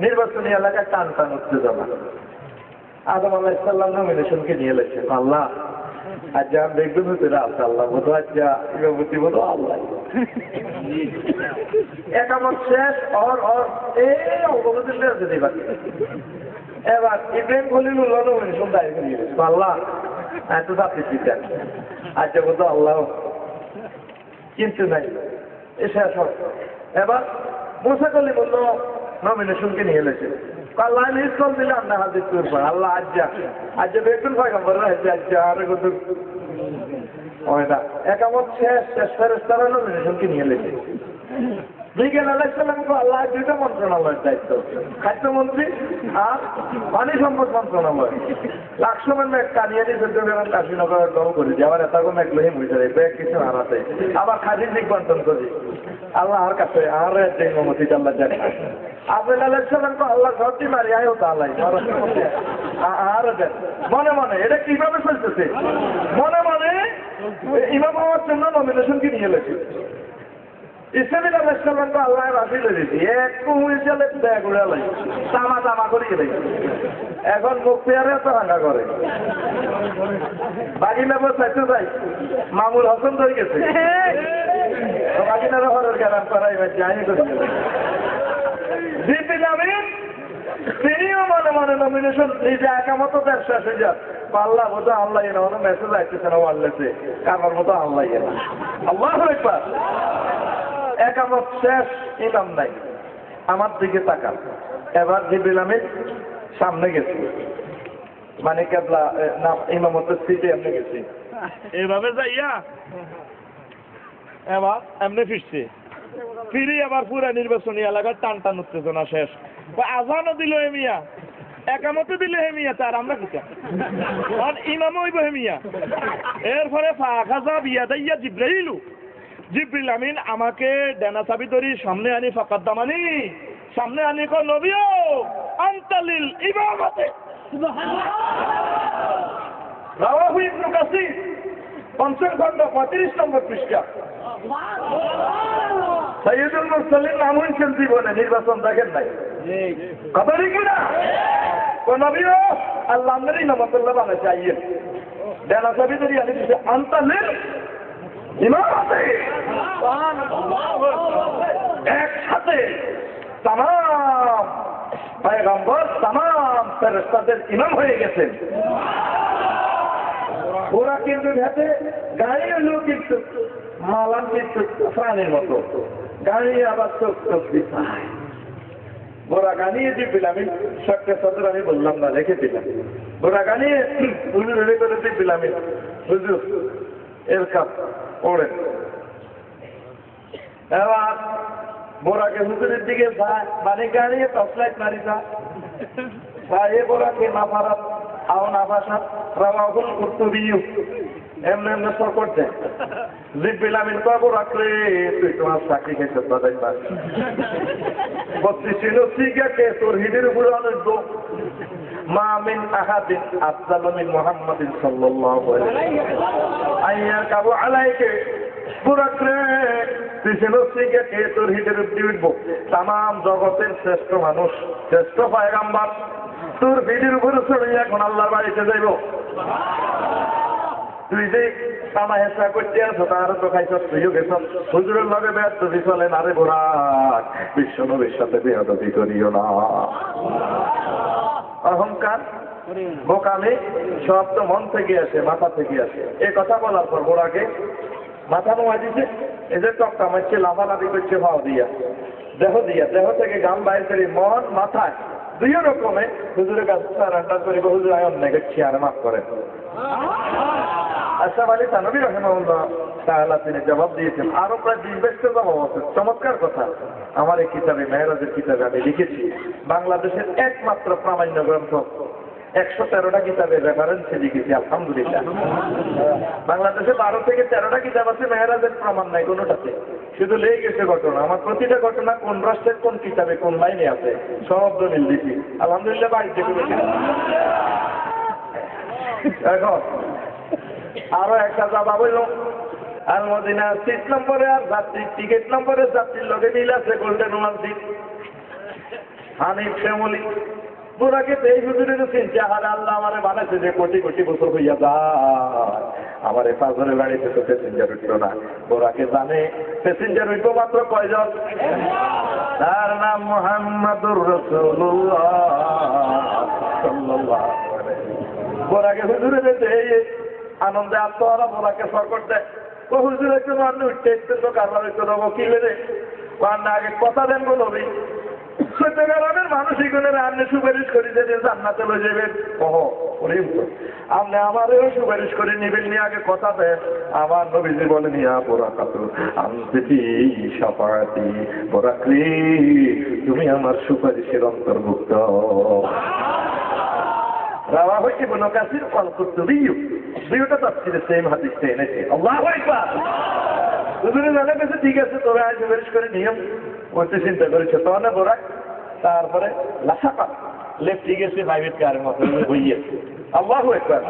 নির্বাচনী এলাকায় টান টান উত্তেজনা। আদম আলাইহিস সালাম নমিনেশনকে নিয়ে লেছে আল্লাহ আজ যা দেখবেন ভিতরে আছে আল্লাহ বোধ আজ যা ইমামতি বোধ আল্লাহ একামত শেষ এই অবগতির আছে দিবা এবার ইব্রাহিম খলিলুল্লাহ নমিনেশন দাঁড়িয়ে নিয়ে গেছে আল্লাহ এত জাতি দিতেন আজ বোধ আল্লাহ কিন্তু নাই এ শেষ হয় এবার মুসা কলিমুল্লাহ নমিনেশনকে নিয়ে এলেছে আল্লাহ ইসলাম দিলে আমরা হাজির করবো আল্লাহ আজ বেগুন পয়গম্বর রয়েছে আজ আরে কত হয় না একামত শেষ ফেরেশতারা নমিনেশনকে নিয়ে এলেছে বিজ্ঞান আলাইসাল্লামকে আল্লাহ দুইটা মন্ত্রণালয়ের দায়িত্ব খাদ্যমন্ত্রী আর পানি সম্পদ মন্ত্রণালয় লাকসমের মেঘ কানিয়ানি চৌদ্দগ্রাম কাশীনগরের দল করি যে আবার এত মেঘ লহি মহিষারে ব্যাগ কিছু হারাতে আবার খাদির দিক বন্টন করি আল্লাহর কাছে আর মমতি আল্লাহ জানে আব্দুল আলাইসাল্লামকে আল্লাহ সবটি মারি আয় হতো আল্লাহ আর দেন মনে মনে এটা কিভাবে চলতেছে মনে মনে ইমাম হওয়ার জন্য নমিনেশনকে নিয়ে এলেছে ইসলামিক আলাইসাল্লামকে আল্লাহ রাজি দিয়েছি একটু হুইসেলে ব্যাগ উড়ে লাই তামা করে গেলে এখন মুখ পেয়ারে তো হাঙ্গা করে বাগিনা চাইতে যাই মামুল হাসান ধরে গেছে বাগিনার ঘরের গ্যারাম করাই যাই করে তিনিও মনে মনে নমিনেশন নিজে একামতো ব্যবসা হয়ে যান পাল্লা বোধ আল্লাহ এনে মতো মেসেজ আসতেছে না ওয়াল্লেছে কারবার মতো আল্লাহ এনে আল্লাহ একবার একামত শেষ ইমাম নাই আমার দিকে তাকান এবার জিবরিল আমিন সামনে গেছি মানে কেবলা না ইমামতের সিটে এমনি গেছি এভাবে যাইয়া এবার এমনি ফিরি আবার পুরা নির্বাচনী এলাকার টান উত্তেজনা শেষ আজানও দিল হেমিয়া একামতো দিলে হেমিয়া তার আমরা কিতা ইমাম হইব হেমিয়া এরপরে ফাখাজা বিয়াদাইয়া জিবরিল আমিন আমাকে ডানা চাবি ধরি সামনে আনি ফাকাদ্দামানি সামনে আনি কো নবীও আনতালিল ইমামাতে রাওয়াহু ইবনে কাসির পঞ্চম খণ্ড 35 নম্বর পৃষ্ঠা সাইয়্যিদুল মুরসালিন নাম শুনছেন জীবনে নির্বাচন দেখেন নাই কথা কি না কো নবীও আল্লাহ আমাদের ইমামতুল্লাহ বানাইছে আইয়েন ডানা চাবি ধরি আনি দিছে আনতালিল ইমামতে একসাথে তামাম পয়গম্বর তামাম ফেরেশতাদের ইমাম হয়ে গেছেন ওরা কিন্তু হাতে গাড়ি হলো কিন্তু মালান কিন্তু প্রাণের মতো গাড়ি আবার চোখ দিচ্ছায় ওরা গানিয়ে জিবরিল আমিন শক্তি সদর আমি বললাম না রেখে দিলাম ওরা গানিয়ে হুজুর রেডি করে জিবরিল আমিন হুজুর এর কাপ ওড়ে এবার বোরাকে হুজুরের দিকে মানে গাড়িয়ে টসলাইট মারি এ বোরাকে না ফারাত আও না ভাষাত রাওয়াহুল কুরতুবী এমনি সর করছে জিবরিল আমিন কবো রাখলে তুই তোমার চাকরি খেতে বাজাই পার 32 সিগাকে তোর হিদের উপরে অনেক মা মিন আহাদিন আফদালু মিন মুহাম্মাদিন সাল্লাল্লাহু আলাইহি আইয়া কাবু আলাইকে পুরাকরে সিগাকে তোর হিদের উপরে উঠব তামাম জগতের শ্রেষ্ঠ মানুষ শ্রেষ্ঠ পয়গম্বর তোর হিদের উপরে চড়ে এখন আল্লাহর বাড়িতে যাইব তুই যে টানা হেসা করতে আছো তার তো খাইছ তুইও গেছ হুজুরের লগে ব্যস্ত চলেন আরে বোরাক বিশ্ব নবীর সাথে বেয়াদবি করিও না অহংকার বোকামি সব তো মন থেকে আসে মাথা থেকে আসে এই কথা বলার পর বোরাকে মাথা নোয়া দিছে এই যে টপটা মারছে লাফালাফি করছে ভাও দিয়া দেহ থেকে গাম বাইর করে মন মাথায় দুই রকমে হুজুরের কাছে সারান্ডার করে হুজুর আয়ন নেগেছি আর মাফ করেন আশরাফ আলী থানভী রাহিমাহুল্লাহ তাআলা তিনি জবাব দিয়েছেন আরো প্রায় 20-22টা জবাব আছে চমৎকার কথা আমার এই কিতাবে মেহরাজের কিতাবে আমি লিখেছি বাংলাদেশের একমাত্র প্রামাণ্য গ্রন্থ 113টা কিতাবের রেফারেন্সে লিখেছি আলহামদুলিল্লাহ বাংলাদেশে 12 থেকে 13টা কিতাব আছে মেহরাজের প্রমাণ নাই কোনোটাতে শুধু লেগে গেছে ঘটনা আমার প্রতিটা ঘটনা কোন রাষ্ট্রের কোন কিতাবে কোন লাইনে আছে সব দলিল দিচ্ছি আলহামদুলিল্লাহ বাড়িতে করেছি এখন আরো একটা জবাব হইল আল মদিনা সিট নম্বরে আর যাত্রীর টিকিট নম্বরে যাত্রীর লগে মিল আছে golden one seat Hanif Shyamoli বোরাকে এই হুজুরের চিন্তা হারে আল্লাহ আমারে বানাইছে যে কোটি কোটি বছর হইয়া যায় আমার এই পাঁচজনের গাড়িতে তো প্যাসেঞ্জার উঠলো না। বোরাকে জানে প্যাসেঞ্জার উঠব মাত্র কয়জন? তার নাম মুহাম্মাদুর রাসূলুল্লাহ সাল্লাল্লাহু আলাইহি। বোরাকে হুজুরের এই আনন্দে আত্মহারা বোরাকে সকট দেয়। ও হুজুর একটু মানুষ উঠতে তো কারবার হইতে দেবো কি বেড়ে না আগে কথা দেন গো নবী সত্যকারের মানুষ এগুলো আপনি সুপারিশ করে যে জান্নাতে লয়ে যাবেন। আপনি আমারও সুপারিশ করে নিবেন নি আগে কথা দেন। আমার নবীজি বলেন ইয়া বোরাকাতু আনতি শাফাআতি বোরাকরি তুমি আমার সুপারিশের অন্তর্ভুক্ত। রাওয়া হইছে ইবনে কাসির আল-কুরতুবী দুইটা তাফসীরে সেম হাদিসটা এনেছে। আল্লাহু আকবার। হুজুরে জানা গেছে ঠিক আছে তোরা আজ সুপারিশ করে নিয়ম করতে চিন্তা করেছে তো না বোরাক। তারপরে লাসাপা লেফটি গেছে প্রাইভেট কারের মতো হইয়ে। আল্লাহু আকবার।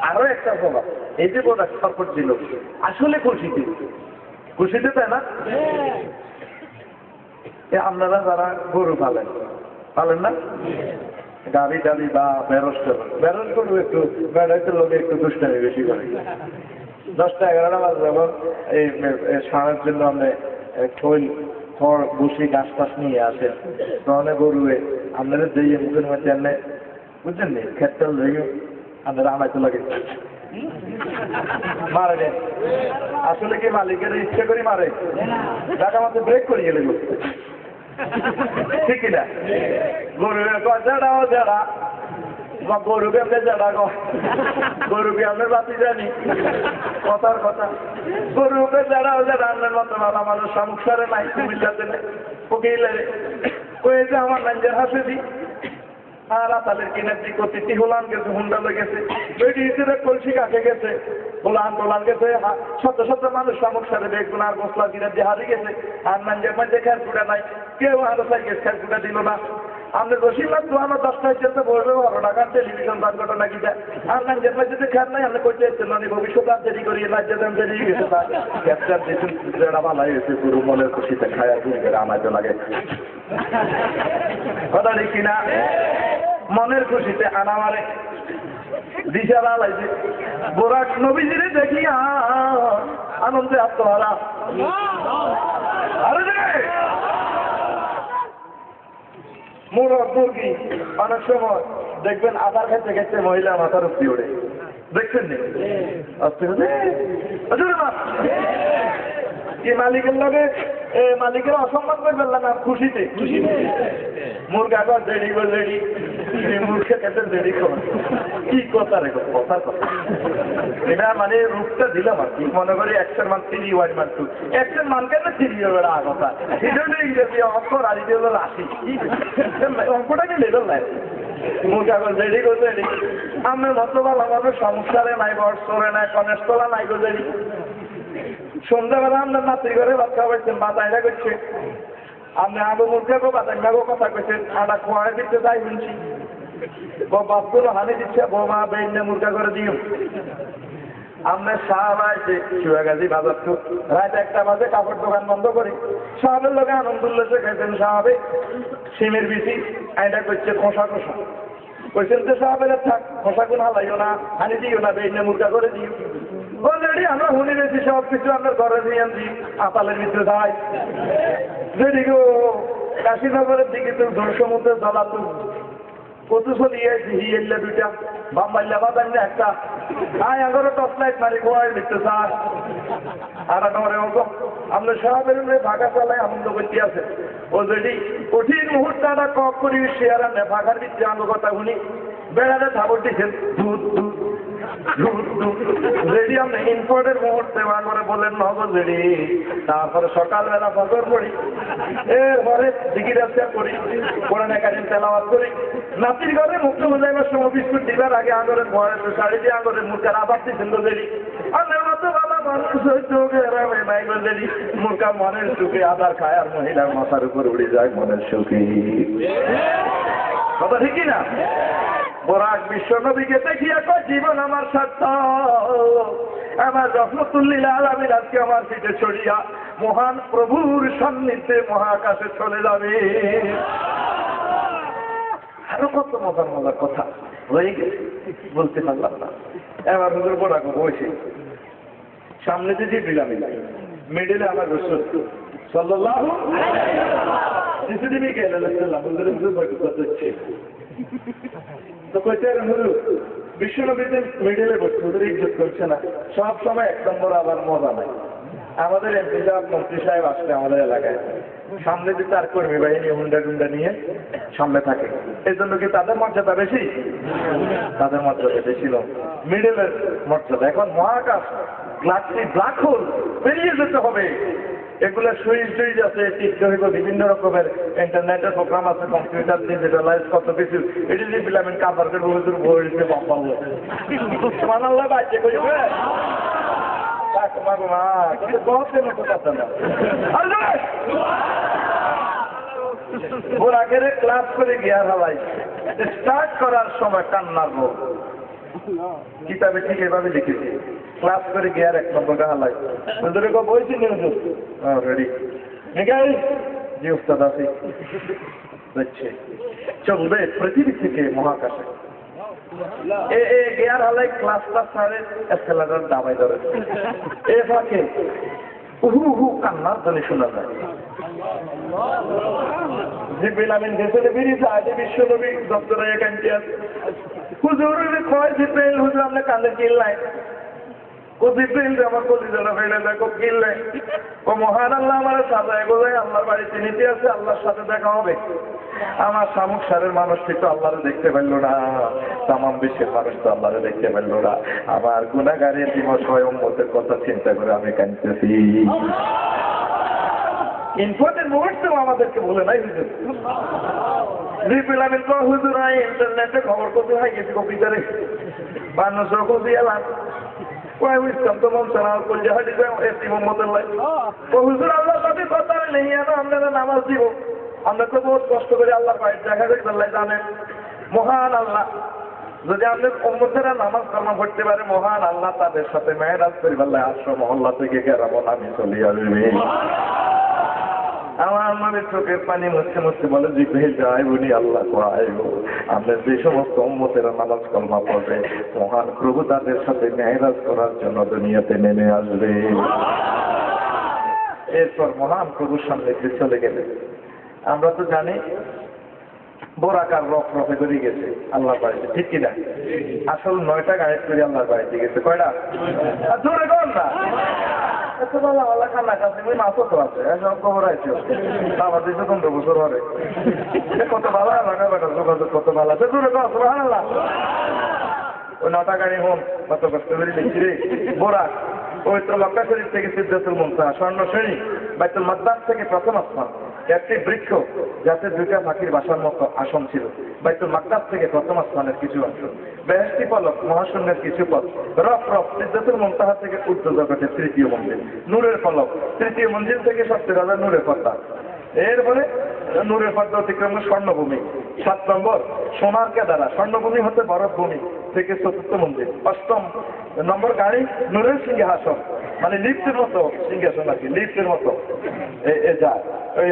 আরো একটা বলা এই যে বোরাক সাপোর্ট দিল আসলে খুশিতে খুশিতে তাই না? আপনারা যারা গরু পালেন পালেন না গাড়ি টাড়ি বা বেরস করবো একটু বেড়াইতে লোকে একটু দুষ্টামি বেশি করে 10টা 11টা বাজে যখন এই সারের জন্য আপনি খৈল খড় বসি গাছ টাছ নিয়ে আসেন তখন গরুয়ে আপনাদের দিয়ে মুখের মধ্যে আপনি বুঝছেন নি ক্ষেত্রে লেগে আপনারা আনাইতে লাগে মারে দেন। আসলে কি মালিকের ইচ্ছে করে মারে টাকা মাত্র ব্রেক করে গেলে ঠিক কিনা? গরুকে যাড়াও যাড়া বা গরুকে আপনি যাড়া গরুকে আপনার বাতি জানি কথার কথা গরুকে যাড়াও যাড়া আপনার মতো ভালো মানুষ সংসারে নাই কুমিল্লাতে ওকে কয়ে যে আমার নাঞ্জার হাসে দি আর আতালের কিনার দিক অতিথি হোলান গেছে হুন্ডালে গেছে বেটি হিসেবে কলসি কাকে গেছে হোলান টোলান গেছে শত শত মানুষ সংসারে দেখুন আর মশলা কিনার দিয়ে হারিয়ে গেছে আর নাঞ্জার মধ্যে খেয়ার ফুটা নাই কেউ আরো সাইকেল খেয়ার ফুটা দিল না। আপনি রসিলাম তো আমার 10টায় যেতে বলবে 12 টাকার টেলিভিশন তার ঘটনা কি যায় আর নাঞ্জার মধ্যে যদি খেয়ার নাই আপনি করতে এসছেন না ভবিষ্যতে আর দেরি করিয়ে রাজ্যে দেন দেরি গেছে তার ক্যাপচার দিয়েছেন যেটা ভালো হয়েছে পুরো মনের খুশিতে খায়া ঘুরে গেলে আমাদের লাগে কথা ঠিক কিনা? মনের খুশিতে আনা মারে দিশারা লাগছে বোরাক নবীজিরে দেখিয়া আনন্দে আত্মহারা আরে মুরগি অনেক সময় দেখবেন আধার খাইতে খাইতে মহিলা মাথার উপরে ওড়ে দেখছেন নি কি মালিকের লগে মালিকের অসম্মান করে ফেললাম না খুশিতে মুরগা কর দেরি করে দেরি মূর্খে খেতে দেরি কর কি কথা রে কথার কথা এটা মানে রূপটা দিলাম আর কি মনে করি একশন মান 3 ওয়ার্ড মান 2 একশন মান কেন 3 বেড়া কথা এটা হলো ইংরেজি অক্ষর আর এটা হলো রাশি অঙ্কটা কি লেভেল নাই মুরগা কর দেরি করে দেরি আমার মতো ভালো আমাদের সংসারে নাই বর্ষরে নাই কনেস্তলা নাই গো দেরি সন্ধ্যাবেলা আপনার নাতির ঘরে ভাত খাওয়াইছেন বাতাইরা করছে আপনি আগে মুরগাগো বাতাইনাগো কথা কইছেন আটা খোয়াই দিতে যাই শুনছি বাপগুলো হানি দিচ্ছে বৌমা বেইনে মুরগা করে দিও আপনার সাহাব আছে শিবাগাজী বাজার তো রাত 1টা বাজে কাপড় দোকান বন্ধ করি সাহাবের লোকে আনন্দ উল্লাসে খাইছেন সাহাবে সিমের বিচি আইটা করছে খোসা খোসা কইছেন তো সাহাবের থাক খোসা গুণ হালাইও না হানি দিও না বেইনে মুরগা করে দিও অলরেডি আমরা শুনে গেছি সব কিছু আপনার ঘরে নিয়ে আনছি আতালের ভিতরে যাই যেদিকে কাশীনগরের দিকে তো সমুদ্রে জলা তো কত চলিয়ে হিয়েলে 2টা বাম্বাইলা বাদান একটা আয় আগরে টপ লাইট মারি খোয়াই লিখতে চায় আর নরে অঙ্ক আমরা সাহাবের ভাগা চালাই আনন্দ করতে আছে অলরেডি কঠিন মুহূর্তটা কক করি শেয়ার আনে ভাগার ভিতরে আঙ্গ কথা শুনি বেড়াতে থাবর দিচ্ছেন দুধ রেডি আমরা ইনফোর্টের মুহূর্তে করে বলেন নগদ রেডি তারপরে সকালবেলা ফজর পড়ি এরপরে জিকির আজকার করি কোরআন কারিম তেলাওয়াত করি নাতির ঘরে মুক্ত যাইবার সময় বিস্কুট দিবার আগে আঙরের ঘরে শাড়ি দিয়ে আঙরের মুখের আবার দিচ্ছেন তো রেডি আমার মতো বাবা মানুষ চোখে নাই রেডি মুরকা মনের সুখে আধার খায় আর মহিলার মাথার উপর উড়ে যায় মনের সুখে কথা ঠিকই না? বোরাক বিশ্ব নবীকে দেখিয়া কয় জীবন আমার স্বার্থ আমার রহমতুল্লিল আলামিন আজকে আমার পিঠে ছড়িয়া মহান প্রভুর সান্নিধ্যে মহাকাশে চলে যাবে। আরো কত মজার মজার কথা রয়ে গেছে, বলতে পারলাম না। এবার হুজুর বড় বসে সামনে যে জিবরিল আমিন, মিডলে আমার রাসূল সাল্লাল্লাহু আলাইহি ওয়াসাল্লাম, জিবরিল মিকাইল আলাইহিস সালাম হুজুর বরকত হচ্ছে। তো কইতে হুজুর বিশ্বনবীদের মিডলে বসে হুজুর ইজ্জত করছে না, সব সময় এক নম্বর আবার মজা নাই। আমাদের এমপি সাহেব মন্ত্রী সাহেব আসলে আমাদের এলাকায় সামনে যে তার কর্মী বাহিনী হুন্ডা টুন্ডা নিয়ে সামনে থাকে, এই জন্য কি তাদের মর্যাদা বেশি? তাদের মর্যাদা বেশি নয়, মিডলের মর্যাদা। এখন মহাকাশ গ্লাক্সি ব্ল্যাক হোল পেরিয়ে যেতে হবে, এগুলো সুইচ টুইচ আছে, টিপতে হইব, বিভিন্ন রকমের ইন্টারনেটের প্রোগ্রাম আছে, কম্পিউটার ডিজিটালাইজ কত কিছু, এটি যে ফিলামেন কাভার করে হুজুর বইতে পাম্পাল মানাল্লাহ বাচ্চা করবে ওর আগের ক্লাস করে গিয়ার হালাই স্টার্ট করার সময় কান্নার রোগ, কিতাবে ঠিক এভাবে লিখেছি, ক্লাস করে গিয়ার 1 নম্বর হালাই হুজুরে বলছি হুজুর রেডি নিকাই জি উস্তাদ আছে দেখছে চলবে পৃথিবী থেকে মহাকাশে। গিয়ার হালাই ক্লাসটা সারে এসকেলেটর দাবাই ধরে, এ ফাঁকে উহু উহু কান্নার ধ্বনি শোনা যায়। জিবরিল আমিন ভেতরে বেরিয়ে যায়, বিশ্বনবী দপ্তরে একান্তি আছে, হুজুর কয় জিবরিল হুজুর আপনি কান্দে কিল নাই, ও জিবরিল আমার কলিজাটা ফেলে দেখো কিল নাই, ও মহান আল্লাহ আমার সাজায় গোজায় আল্লাহর বাড়িতে নিতে আছে, আল্লাহর সাথে দেখা হবে। আমার শামুক সারের মানুষটি তো আল্লাহরে দেখতে পারলো না, তামাম বিশ্বের মানুষ তো আল্লাহরে দেখতে পারলো না, আমার গুনাহগারের দিবস হয় উম্মতের কথা চিন্তা করে আমি কাঁদতেছি। ইম্পর্টেন্ট মোমেন্ট তো আমাদেরকে বলে নাই হুজুর। জিবরিল আমিন কয় হুজুর ইন্টারনেটে খবর করতে হয় গেছি কম্পিউটারে 500 কোটি এলাম কয় উইসকাম তো মন সালাম করলে হাঁটি যায় এসি মোহাম্মদের লাই ও হুজুর আল্লাহর সাথে কথা নেই, আমরা নামাজ দিব, আমরা তো বহুত কষ্ট করে আল্লাহর বাইরে দেখা করি, আল্লাহ জানেন। মহান আল্লাহ যদি আমাদের উম্মতেরা নামাজ কালাম পড়তে পারে, মহান আল্লাহ তাদের সাথে মেরাজ পরিবার আসো মহল্লা থেকে কেরামন আমি চলে আসবে। আমার নবীর চোখের পানি মুছতে মুছতে বলে জিবরিল যাই উনি আল্লাহ কয় আমাদের যে সমস্ত উম্মতেরা নামাজ কালাম পড়বে, মহান প্রভু তাদের সাথে মেরাজ করার জন্য দুনিয়াতে নেমে আসবে। এরপর মহান প্রভুর সামনে চলে গেলে আমরা তো জানি বোরাকার রফ রফে করে গেছে আল্লাহর বাড়িতে, ঠিক কিনা? আসল 9টা গায়েব করে আল্লাহর বাড়িতে গেছে, কয়টা? জোরে কর না, এত ভালো আল্লাহ খানা কাছে মাছও তো আছে, সব খবর আছে আমার 215 বছর ধরে, কত ভালো লাগা বেটা যোগাযোগ কত ভালো আছে, জোরে কর সুবহানাল্লাহ। ওই 9টা গাড়ি হোম কত কষ্ট করে দেখছি রে। বোরাক পবিত্র মক্কা শরীফ থেকে সিদরাতুল মুনতাহা, স্বর্ণ শ্রেণী বাইতুল মাকদাস থেকে প্রথম আসমান, একটি বৃক্ষ যাতে 2টা পাখির বাসার মতো আসন ছিল, বাইতুল মাকদাস থেকে প্রথম আসমানের কিছু অংশ, বেহেশতি পলক মহাশূন্যের কিছু পথ, রফ রফ সিদরাতুল মুনতাহা থেকে ঊর্ধ্ব জগতের 3য় মঞ্জিল, নূরের ফলক 3য় মঞ্জিল থেকে 70,000 নূরের পর্দা, এরপরে নূরের পর্দা অতিক্রম স্বর্ণভূমি, 7 নম্বর সোনার কেদারা, স্বর্ণভূমি হতে বরফভূমি থেকে 4র্থ মঞ্জিল, 8ম নম্বর গাড়ি নূরের সিংহাসন, মানে লিফটের মতো সিংহাসন আর কি, লিফটের মতো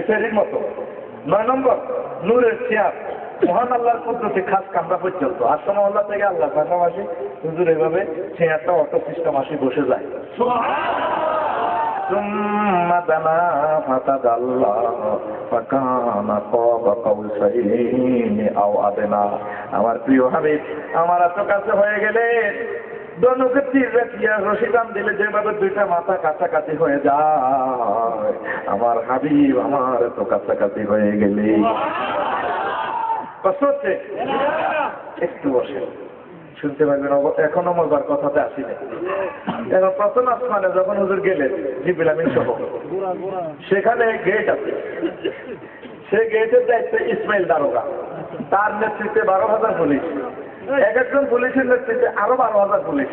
ফেরির মতো। 9 নম্বর নূরের চেয়ার, মহান আল্লাহর কুদরতে খাস কামরা পর্যন্ত, আসাম আল্লাহ থেকে আল্লাহ পাশাপাশি হুজুর এইভাবে চেয়ারটা অটো সিস্টেম আসি বসে যায়। ثم دنا فتدلى فكان قاب قوسين أو أدنى। আমার প্রিয় হাবিব আমার এত কাছে হয়ে গেলে দোনোকে তীর রাখিয়া রশি টান দিলে যেভাবে 2টা মাথা কাছাকাছি হয়ে যায়, আমার হাবিব আমার এত কাছাকাছি হয়ে গেলে কষ্ট হচ্ছে। একটু বসে শুনতে পারবেন, এখনো মজার কথাতে আসিনি। এখন প্রথম আসমানে যখন হুজুর গেলেন জিবরিল আমিন সহ, সেখানে গেট আছে, সেই গেটের দায়িত্বে ইসমাইল দারোগা, তার নেতৃত্বে 12,000 পুলিশ, এক একজন পুলিশের নেতৃত্বে আরো 12,000 পুলিশ।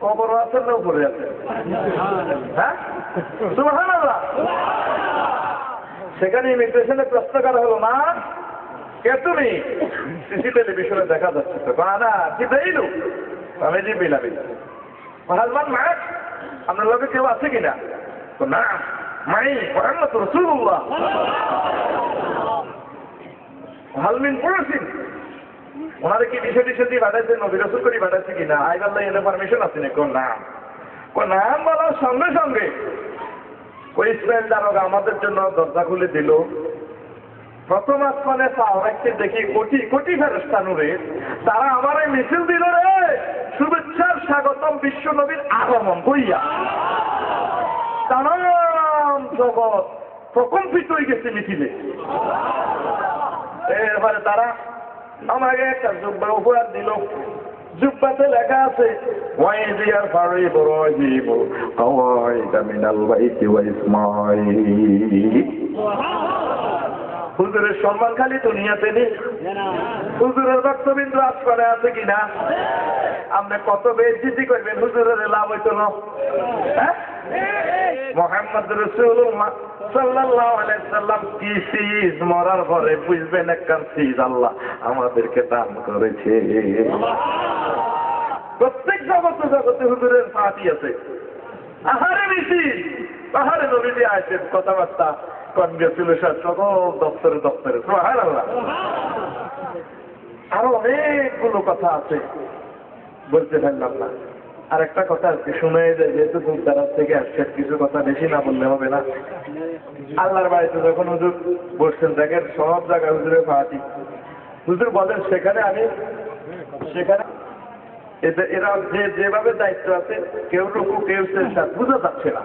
কবর আছেন না উপরে আছে? হ্যাঁ সুবহানাল্লাহ। সেখানে ইমিগ্রেশনে প্রশ্ন করা হলো, না কে তুমি? সিসি টেলিভিশনে দেখা যাচ্ছে তো, না জিবরাইল, আমি জিবরিল আমিন। হাজবান মাক আপনার লোকে কেউ আছে কিনা? তো না মাই মুহাম্মদ রাসূলুল্লাহ। হালমিন পড়েছেন ওনারা কি বিষয় দিয়ে পাঠাইছে নবী রাসূল করে পাঠাইছে কিনা আইবাল্লাহ এনে পারমিশন আছে না কোন নাম বলার সঙ্গে সঙ্গে ওই ইসরায়েল দারোগা আমাদের জন্য দরজা খুলে দিল। প্রথম আসমানে পাও রাখতে দেখি কোটি কোটি ফেরেশতা নূরে তারা আমার মিছিল দিল রে শুভেচ্ছার স্বাগতম বিশ্ব নবীর আগমন কইয়া তাম জগৎ প্রকম্পিত হয়ে গেছে মিছিলে। এরপরে তারা আমাকে একটা জুব্বা উপহার দিল। জুব্বাতে লেখা আছে ওয়াইজিয়ার ফারি ইব্রাহিম কাওয়াইদা মিনাল বাইতি ওয়া ইসমাঈল। হুজুরের সম্মান খালি দুনিয়াতে নেই, হুজুরের রক্তবিন্দু আসমানে আছে কিনা? আপনি কত বেইজ্জতি করবেন, হুজুরের লাভ হইতো না। মুহাম্মদ রাসূলুল্লাহ সাল্লাল্লাহু আলাইহি সাল্লাম কি চিজ মরার পরে বুঝবেন একখান চিজ আল্লাহ আমাদেরকে দান করেছে। প্রত্যেক জগতে জগতে হুজুরের পার্টি আছে। আহারে মিছিল, আহারে নবীজি আছেন কথাবার্তা কনগ্রেচুলেশন সকল দপ্তরে দপ্তরে সুবহানাল্লাহ। আরো অনেকগুলো কথা আছে বলতে পারলাম না। আর একটা কথা আজকে শুনে যায় যেহেতু দূরদারাজ থেকে আসছে কিছু কথা বেশি না বললে হবে না। আল্লাহর বাড়িতে যখন হুজুর বসছেন দেখেন সব জায়গায় হুজুরের পার্টি। হুজুর বলেন সেখানে এরা যেভাবে দায়িত্ব আছে কেউ রুকু কেউ চেষ্টা বুঝা যাচ্ছে না।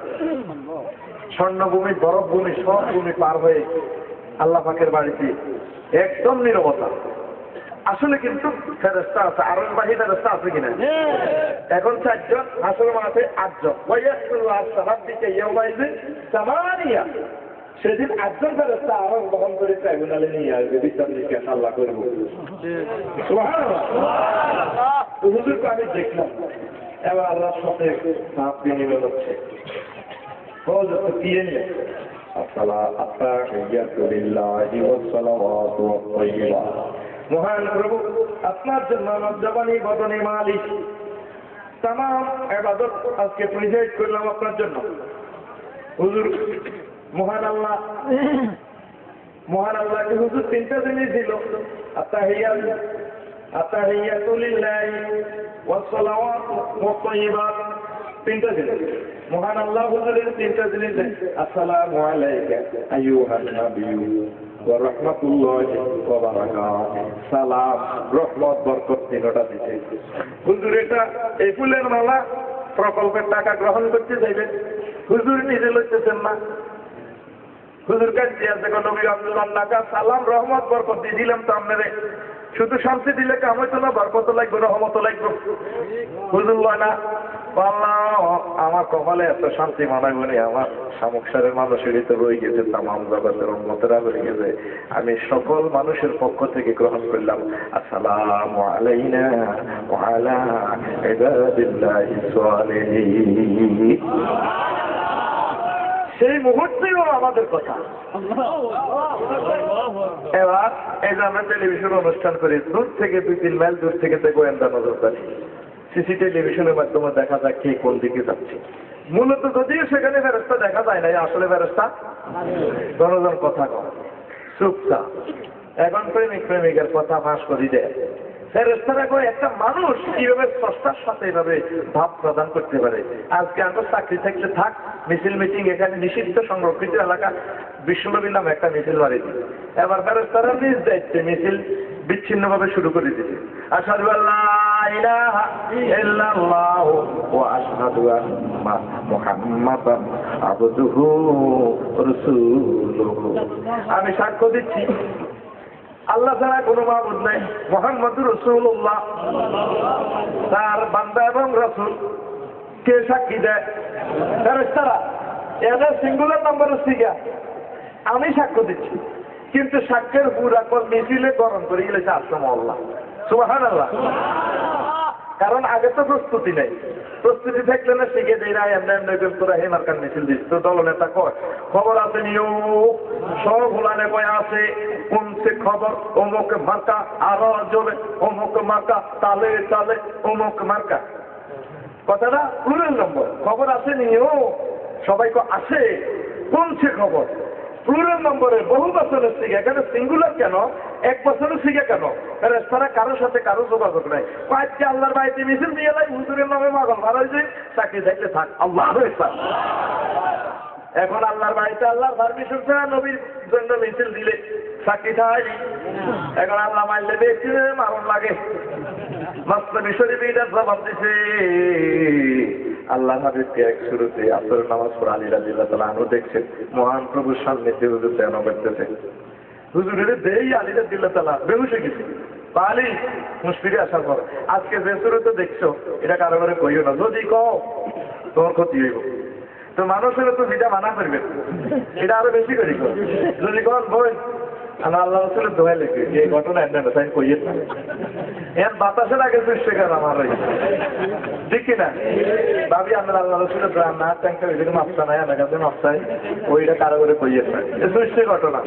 স্বর্ণভূমি বরফভূমি সব ভূমি পার হয়ে আল্লাহ পাকের বাড়িতে একদম নীরবতা। আসলে কিন্তু ফেরেশতা আছে, আরশবাহী ফেরেশতা আছে কিনা? এখন 4 জন, হাসর মাঠে 8 জন। সেদিন 8 জন ফেরেশতা আরশ বহন করে ট্রাইব্যুনালে নিয়ে আসবে, বিচার জিজ্ঞাসা আল্লাহ করবো। সুবহানাল্লাহ। হুজুরকে আমি দেখলাম এবার আল্লাহর সাথে ভাব বিনিময় হচ্ছে। মহান প্রভু আপনার জন্য আমার জবানি বদনে মালিক তামাম ইবাদত আজকে প্রেজেন্ট করলাম আপনার জন্য। হুজুর মহান আল্লাহকে হুজুর 3টা জিনিস দিল, আত্তাহিয়াতু লিল্লাহি ওয়াস সালাওয়াতু ওয়াত তাইয়্যিবাত। 3টা জিনিস মহান আল্লাহ হুজুরের 3টা জিনিস। আসসালামু আলাইকা আইয়ুহান নাবিয়্যু ওয়া রাহমাতুল্লাহি ওয়া বারাকাতুহু। সালাম রহমত বরকত 3টা দিতে হুজুর। এটা এই ফুলের মালা প্রকল্পের টাকা গ্রহণ করতে যাইবেন, হুজুর নিজে লইতেছেন না। হুজুর কাছে আছে নবী আব্দুল্লাহ টাকা সালাম রহমত বরকত দিয়ে দিলাম তো আপনারে, শুধু শান্তি দিলে কাম হইতো না, বরকত লাগবে রহমত লাগবে। হুজুর লয় না, আমার কপালে এত শান্তি মানায় বলে আমার সংসারের মানুষের তো রয়ে গেছে, তামাম জগতের উম্মতেরা রয়ে গেছে, আমি সকল মানুষের পক্ষ থেকে গ্রহণ করলাম আসসালামু আলাইনা ওয়া আলা ইবাদিল্লাহিস সালিহিন। সেই মুহূর্তেও আমাদের কথা। এবার এই যে আমরা টেলিভিশন অনুষ্ঠান করি, দূর থেকে 2-3 মাইল দূর থেকে গোয়েন্দা নজরদারি সিসি টেলিভিশনের মাধ্যমে দেখা যায় কে কোন দিকে যাচ্ছে। মূলত যদিও সেখানে ফেরেশতা দেখা যায় না, আসলে ফেরেশতা জনজন কথা কয় চুপচাপ। এখন প্রেমিকের কথা ফাঁস করে দেয়। ফেরেশতারা কয় একটা মানুষ কিভাবে স্রষ্টার সাথে এভাবে ভাব প্রদান করতে পারে। আজকে আমার চাকরি থাকলে থাক, মিছিল মিটিং এখানে নিষিদ্ধ সংরক্ষিত এলাকা বিশ্বনবী নামে একটা মিছিল বাড়ি দিই। এবার ফেরেশতারা নিজ দায়িত্বে মিছিল বিচ্ছিন্নভাবে শুরু করে দিচ্ছে। আশহাদু আল্লা ইলাহা ইল্লাল্লাহু ওয়া আশহাদু আন্না মুহাম্মাদান আবদুহু ওয়া রাসূলুহু। আমি সাক্ষ্য দিচ্ছি আল্লাহ ছাড়া কোনো মাবুদ নাই, মুহাম্মদুর রাসূলুল্লাহ তার বান্দা এবং রাসূল। কে সাক্ষী দেয়? ফেরেশতারা। এদের সিঙ্গুলার নাম্বার হচ্ছে গিয়া আমি সাক্ষ্য দিচ্ছি, কিন্তু সাক্ষ্যের পুরা কল মিছিলে গরম করে গেলেছে আল্লাহ। সুবহানাল্লাহ। কারণ আগে তো প্রস্তুতি নেই, প্রস্তুতি থাকলে না শিখে দেয় না এমনি তোরা হে মার্কার মিছিল দিস তো দলনেতা কয় খবর আছে নিও সব ভুলানে কয় আছে কোনছে খবর অমুক মার্কা আরো জোরে অমুক মার্কা তালে তালে অমুক মার্কা। কথাটা পুরো নম্বর খবর আছে নিও সবাই আছে কোনছে খবর প্লুরাল নম্বরে বহু বছরের শিখে, এখানে সিঙ্গুলার কেন, এক বছরের শিখে কেন? তারা কারোর সাথে কারো যোগাযোগ নাই। আজকে আল্লাহর বাড়িতে মিছিল দিয়ে লাই হুজুরের নামে মাগল ভালো হয়েছে, চাকরি থাকলে থাক, আল্লাহ হয়েছে। এখন আল্লাহর বাড়িতে আল্লাহর পারমিশন ছাড়া নবীর জন্য মিছিল দিলে চাকরি থাই। এখন আল্লাহ মারলে বেশি মারণ লাগে। মাসলামি শরীফে এটা জবাব দিছে। আল্লাহ হাবিবকে এক শুরুতে আসরের নামাজ পড়ে আলী রাদিয়াল্লাহু তাআলা আনহু দেখছেন মহান প্রভুর সান্নিধ্যে হুজুর ধ্যান করতেছে। হুজুরের দেই আলী রাদিয়াল্লাহু তাআলা বেহুশ হয়ে গেছে। আলী মুশফিরে আসার পর আজকে যে শুরুতে দেখছো এটা কারো করে কইও না, যদি কও তোমার ক্ষতি হইব। তো মানুষের তো যেটা মানা করবে এটা আরো বেশি করি যদি কন বই আমার আল্লাহ রসুলের দোয়া লেগে এই ঘটনা এমন তাই কইয়ে না এর বাতাসের আগে সৃষ্টি কর আমার ঠিক কিনা ভাবি আমরা আল্লাহ রসুলের দোয়া না ট্যাঙ্কা ওইদিকে মাপসা নাই আমার কাছে মাপসাই ওইটা কারো করে কইয়ে না এ সৃষ্টি ঘটনা।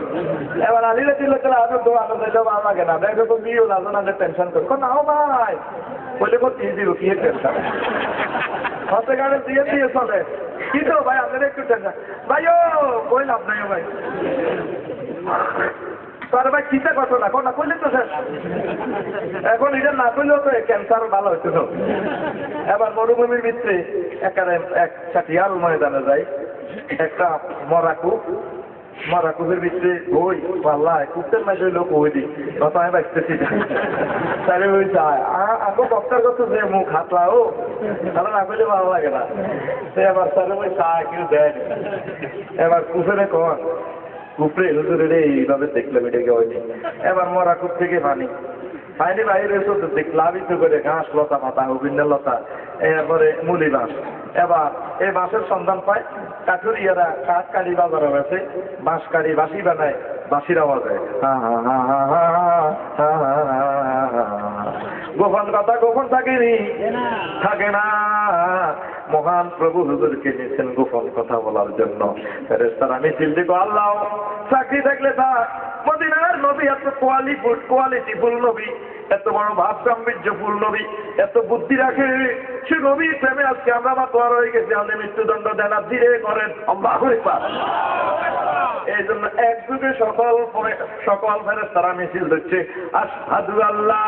এবার আলিরা দিল তাহলে আরো দোয়া আনন্দ আমার লাগে না দেখো তো বিয়েও লাজন আগে টেনশন করো নাও ভাই বলে কত ইজি কি টেনশন হাতে গাড়ি দিয়ে দিয়ে চলে কিন্তু ভাই আপনার একটু টেনশন ভাইও কই লাভ নাই ভাই তার ভাই চিন্তা করতো না কোনটা করলে তো শেষ। এখন এটা না করলেও তো ক্যান্সার ভালো হচ্ছে তো। এবার মরুভূমির ভিতরে এক ছাটিয়াল ময়দানে যায় একটা মরাকুপের ভিতরে বই পাল্লা কুপ্তের মাঝে লোক ওই দিই তত আমি বাঁচতেছি তাহলে ওই যায় আগে ডক্টর করতো যে মুখ হাতলাও তাহলে না করলে ভালো লাগে না সে এবার তাহলে ওই চা কেউ দেয় এবার কুফেরে কন কুপড়ে হুজুরের এইভাবে দেখলাম এটাকে হয়নি। এবার মরা কূপ থেকে পানি বাইরে এসে প্লাবিত করে ঘাস লতা পাতা বিভিন্ন লতা এরপরে মুলি বাঁশ। এবার এই বাঁশের সন্ধান পায় কাঠুরিয়ারা কাঠ কাঠি বাজারে গেছে বাঁশ কাঠি বাঁশি বানায় বাঁশির আওয়াজ হয় গোপন কথা গোপন থাকে না। মহান প্রভু হুজুরকে নিয়েছেন গোপন কথা বলার জন্য। ফেরেশতারা মিছিল দিল আল্লাহ চাকরি থাকলে থাক। মদিনার নবী এত কোয়ালিটিফুল নবী, এত বড় ভাব গাম্ভীর্যফুল নবী, এত বুদ্ধি রাখে সে নবীর প্রেমে আজকে আমরা মাতোয়ার হয়ে গেছি। আপনি মৃত্যুদণ্ড দেন ধীরে করেন আল্লাহু আকবার। এই জন্য এক যুগে সকল ফেরেশতারা মিছিল দিচ্ছে আশহাদু আল্লা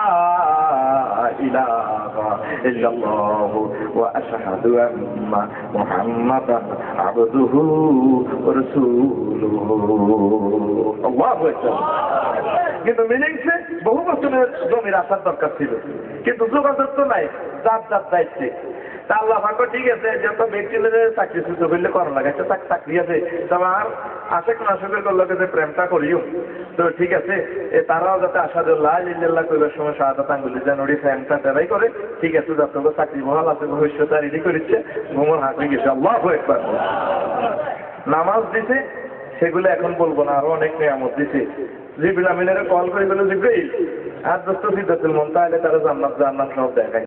ইলাহা ইল্লাল্লাহ ওয়া আশহাদু আন্না মুহাম্মাদান আবদুহু ওয়া রাসূলুহু। আল্লাহু আকবার। কিন্তু মিনিংসে বহু বছরের জমির আসার দরকার ছিল, কিন্তু যোগাযোগ তো নাই যার দায়িত্বে। তা আল্লাহ ভাগ্য ঠিক আছে যত ব্যক্তিদের চাকরি সুযোগ করলে করা লাগে চাকরি আছে তোমার আশেক নাশকের করলোকে যে প্রেমটা করিও তো ঠিক আছে তারাও যাতে আসাদুল্লাহ লিল্লাহ করবার সময় শাহাদাত আঙ্গুলি যেন ওই প্রেমটা তারাই করে ঠিক আছে যত চাকরি বহাল আছে ভবিষ্যতে রেডি করেছে ভ্রমণ হাত হয়ে গেছে। আল্লাহু আকবার। নামাজ দিছে সেগুলো এখন বলবো না, আরো অনেক নিয়ামত দিছে। জিবরিল আমিনের কল করে বলে জিবরিল আর দোস্ত সিদ্ধাতুল মুনতাহা তারা জান্নাত সব দেখায়।